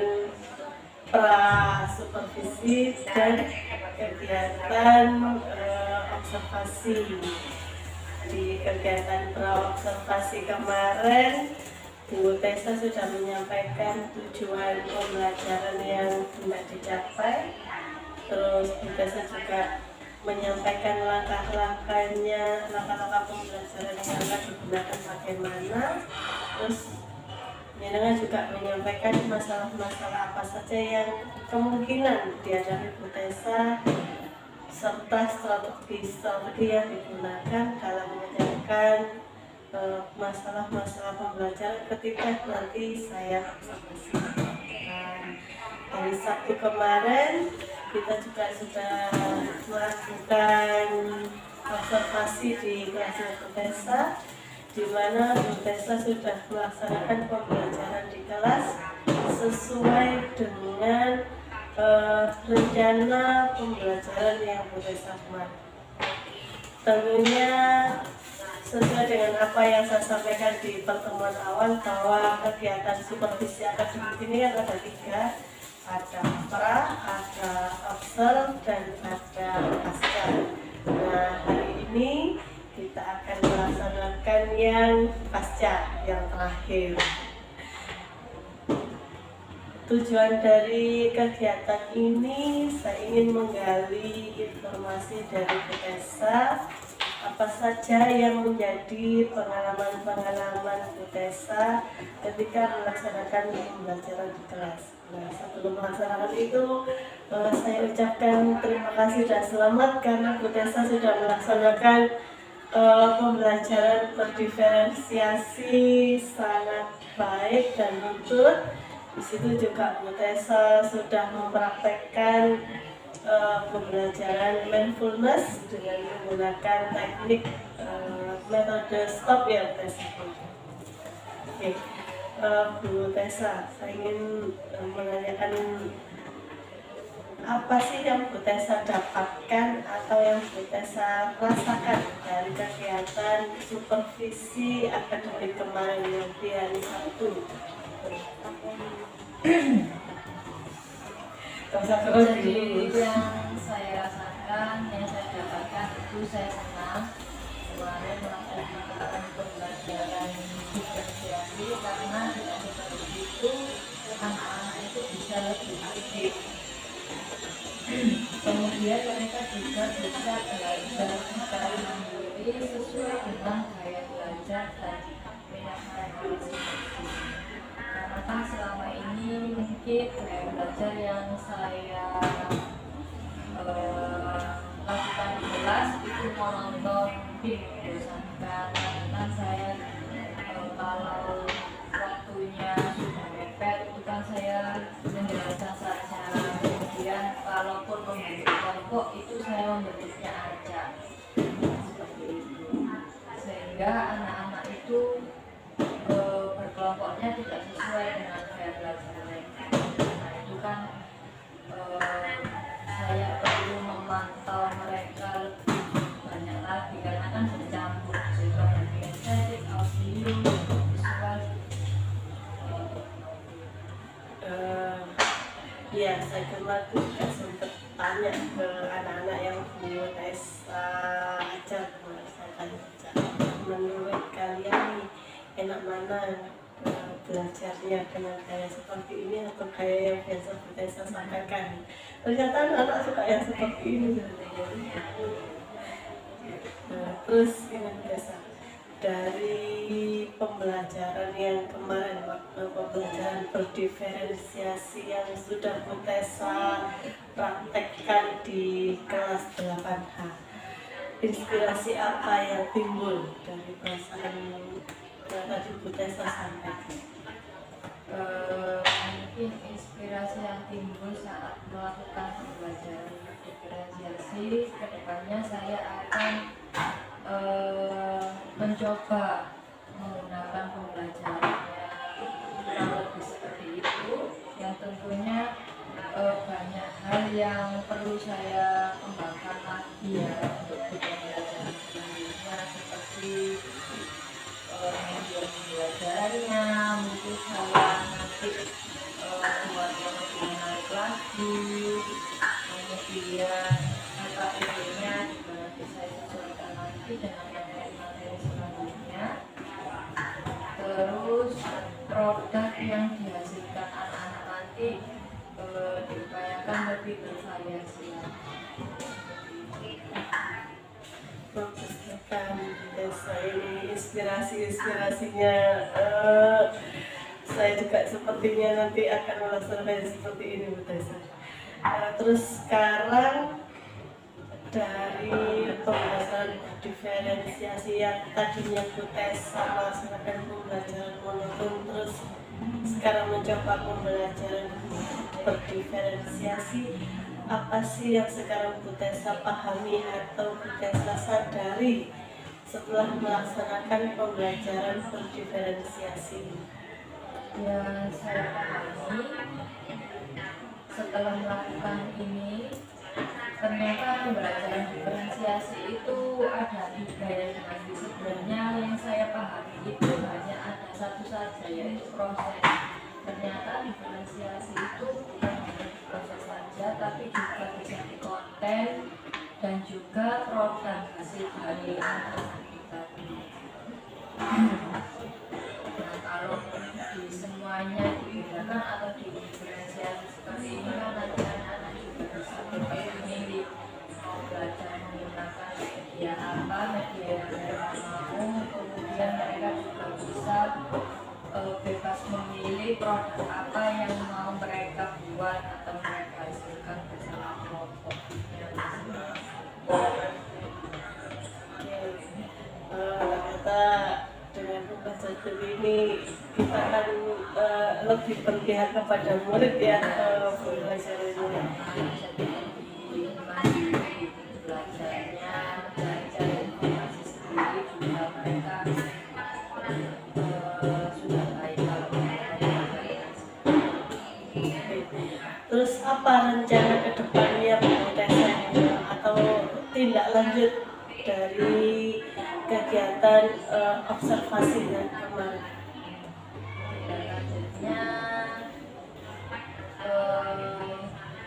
pra-supervisi dan kegiatan observasi. Di kegiatan pra-observasi kemarin, Bu Tessa sudah menyampaikan tujuan pembelajaran yang hendak dicapai. Terus Bu Tessa juga menyampaikan langkah-langkah pembelajaran yang akan digunakan bagaimana. Terus Jenengan juga menyampaikan masalah-masalah apa saja yang kemungkinan dihadapi Bu Tessa serta strategi yang digunakan dalam menyelesaikan masalah-masalah pembelajaran ketika nanti saya observasi. Dari Sabtu kemarin kita juga sudah melakukan observasi di kelas Bu Tessa, di mana Bu Tessa sudah melaksanakan pembelajaran di kelas sesuai dengan rencana pembelajaran yang Bu Tessa buat. Tentunya sesuai dengan apa yang saya sampaikan di pertemuan awal, bahwa kegiatan supervisi akademik ini kan ada 3, ada pra, ada observ, dan ada pasca. Nah, hari ini kita akan melaksanakan yang pasca, yang terakhir. Tujuan dari kegiatan ini, saya ingin menggali informasi dari Bu Tessa, apa saja yang menjadi pengalaman-pengalaman Bu Tessa ketika melaksanakan pembelajaran di kelas. Nah, sebelum melaksanakan itu, saya ucapkan terima kasih dan selamat karena Bu Tessa sudah melaksanakan pembelajaran berdiferensiasi sangat baik dan luntur. Di situ juga Bu Tessa sudah mempraktekkan pembelajaran mindfulness dengan menggunakan teknik metode stop ya Bu Tessa. Oke, Bu Tessa, saya ingin menanyakan apa sih yang Bu Tessa dapatkan atau yang Bu Tessa rasakan dari kegiatan supervisi akademik kemarin yang di hari Sabtu? Jadi yang saya rasakan, yang saya dapatkan itu saya senang kemarin melakukan pembelajaran diferensiasi, karena dengan seperti itu anak-anak itu bisa lebih aktif. Kemudian mereka juga bisa belajar secara mandiri sesuai dengan gaya belajar dan minat mereka masing-masing. Karena kan selama ini mungkin gaya belajar yang saya lakukan di kelas itu monoton, mungkin membosankan. Karena saya kalau waktunya sudah mepet itu kan saya menjelaskan saja, kemudian berkelompok itu saya membentuknya acak seperti itu, sehingga anak-anak itu berkelompoknya tidak sesuai dengan gaya belajar mereka. Nah itu kan saya perlu memantau mereka lebih banyak lagi karena kan bercampur juga dari estetik, audio, visual. Ya, saya kemarin juga sempat tanya ke anak-anak yang tes ajar, saya tanya menurut kalian nih enak mana belajarnya dengan gaya seperti ini atau gaya yang biasa Butesa sampaikan? Ternyata anak-anak suka yang seperti ini. Terus ini Butesa, dari pembelajaran yang kemarin, pembelajaran berdiferensiasi yang sudah Butesa praktekkan di kelas 8H, inspirasi apa yang timbul dari perasaan yang tadi Butesa sampaikan? Mungkin inspirasi yang timbul saat melakukan pembelajaran diferensiasi, kedepannya saya akan mencoba menggunakan pembelajarannya kurang lebih seperti itu, yang tentunya banyak hal yang perlu saya kembangkan lagi ya untuk pembelajaran selanjutnya, seperti media pembelajarannya, mungkin saya nanti buat yang lebih menarik lagi, kemudian materi-materinya juga nanti saya sesuaikan lagi dengan materi-materi selanjutnya. Terus produk yang dihasilkan anak-anak nanti diupayakan lebih bervariasi. Desa ini inspirasinya saya juga sepertinya nanti akan melaksanakan seperti ini Bu Desa. Terus sekarang dari pembelajaran diferensiasi yang tadinya Bu Desa melaksanakan pembelajaran monoton, terus sekarang mencoba pembelajaran berdiferensiasi, apa sih yang sekarang Bu Desa pahami atau Bu Desa sadari setelah melaksanakan pembelajaran berdiferensiasi? Yang saya pahami setelah melakukan ini, ternyata pembelajaran diferensiasi itu ada 3 ya. Sebenarnya yang saya pahami itu hanya ada satu saja, yaitu proses. Ternyata diferensiasi itu bukan hanya proses saja, tapi juga bisa di konten dan juga produk hasil dari anak-anak kita. Nah, kalau di semuanya dibedakan atau diferensiasi seperti ini kan nanti anak-anak juga bisa bebas memilih mau belajar menggunakan media apa, media yang mereka mau, kemudian mereka juga bisa bebas memilih produk apa yang mau mereka buat atau mereka hasilkan bersama kelompoknya. Ternyata dengan pembelajaran ini kita akan lebih berpihak kepada murid ya, pembelajaran ini. Belajarnya, belajar informasi sendiri juga mereka sudah baik kalau Terus apa rencana ke depannya Bu Desa atau tindak lanjut dari kegiatan observasi yang kemarin? Lanjutnya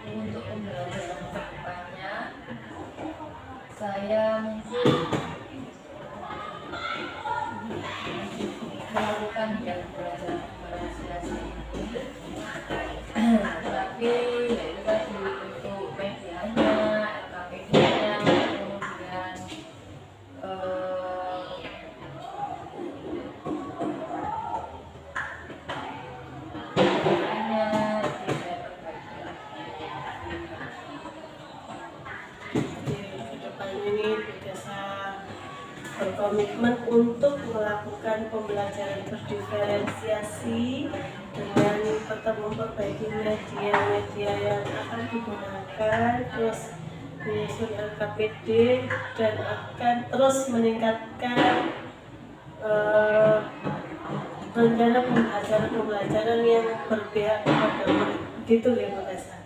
untuk pembelajaran kedepannya saya mungkin melakukan yang belajar diferensiasi ini, tapi ya itu tadi untuk medianya, LKPD-nya, kemudian berkomitmen untuk melakukan pembelajaran berdiferensiasi dengan tetap memperbaiki media-media yang akan digunakan, terus menyusun LKPD dan akan terus meningkatkan rencana pembelajaran yang berpihak kepada murid. Gitu ya Bu Tessa.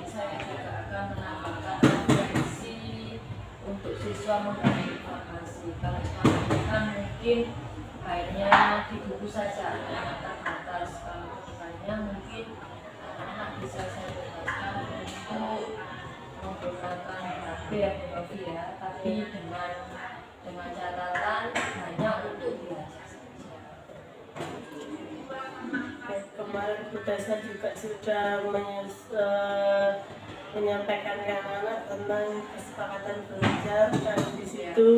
Saya juga akan menambahkan referensi untuk siswa memberi informasi. Kalau selama ini kan mungkin baiknya di buku saja yang terbatas. Kalau kedepannya mungkin anak-anak bisa saya jelaskan untuk menggunakan HP ya Bu Novi ya, tapi dengan catatan hanya untuk belajar saja. Kemarin Bu Tessa juga sudah menyampaikan ke anak-anak tentang kesepakatan belajar, dan di situ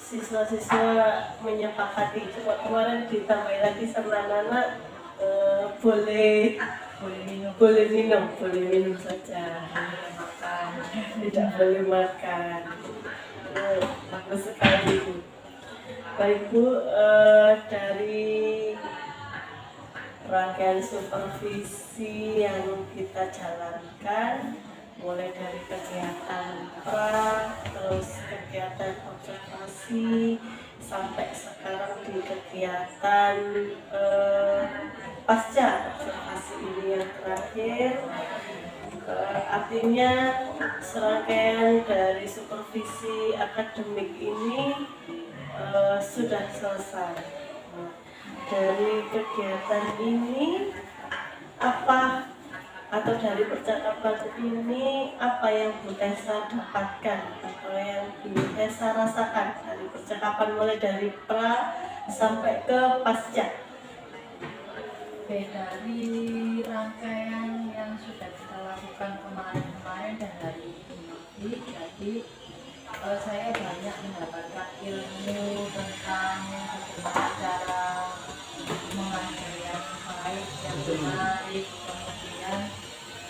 siswa-siswa menyepakati. Coba kemarin ditambah lagi sama anak-anak boleh minum saja, tidak boleh makan. Bagus sekali Bu. Baik Bu, dari rangkaian supervisi yang kita jalankan, mulai dari kegiatan pra, terus kegiatan observasi, sampai sekarang di kegiatan pasca observasi ini yang terakhir. Artinya serangkaian dari supervisi akademik ini sudah selesai. Dari kegiatan ini apa, atau dari percakapan ini apa yang Bu Tessa dapatkan atau yang Bu Tessa rasakan dari percakapan mulai dari pra sampai ke pasca? Dari rangkaian yang sudah kita lakukan kemarin dan hari ini, jadi saya banyak mendapatkan ilmu tentang bagaimana cara mengajar yang baik, yang menarik. Kemudian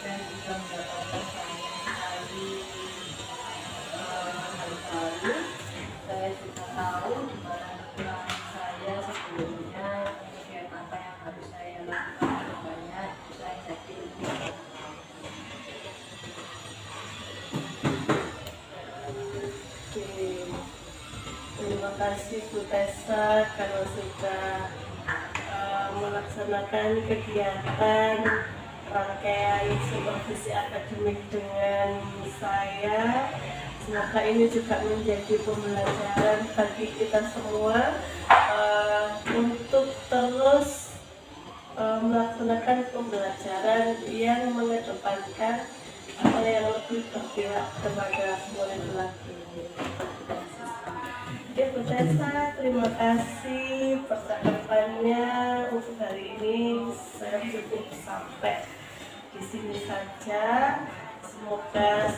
saya juga mendapatkan banyak sekali hal baru. Saya juga tahu di mana kekurangan saya sebelumnya, kemudian apa yang harus saya lakukan kedepannya. Saya jadi lebih Terima kasih Bu Tessa kalau sudah melaksanakan kegiatan rangkaian supervisi akademik dengan saya. Semoga ini juga menjadi pembelajaran bagi kita semua untuk terus melaksanakan pembelajaran yang mengedepankan atau yang lebih berpihak kepada murid lagi. Oke Bu Tessa, terima kasih percakapannya untuk hari ini. Saya cukup sampai di sini saja. Semoga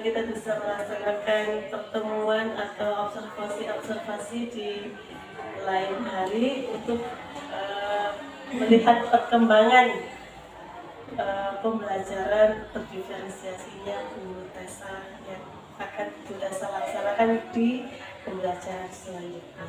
kita bisa melaksanakan pertemuan atau observasi di lain hari untuk melihat perkembangan pembelajaran berdiferensiasinya Bu Tessa yang akan kita laksanakan di pembelajaran selanjutnya.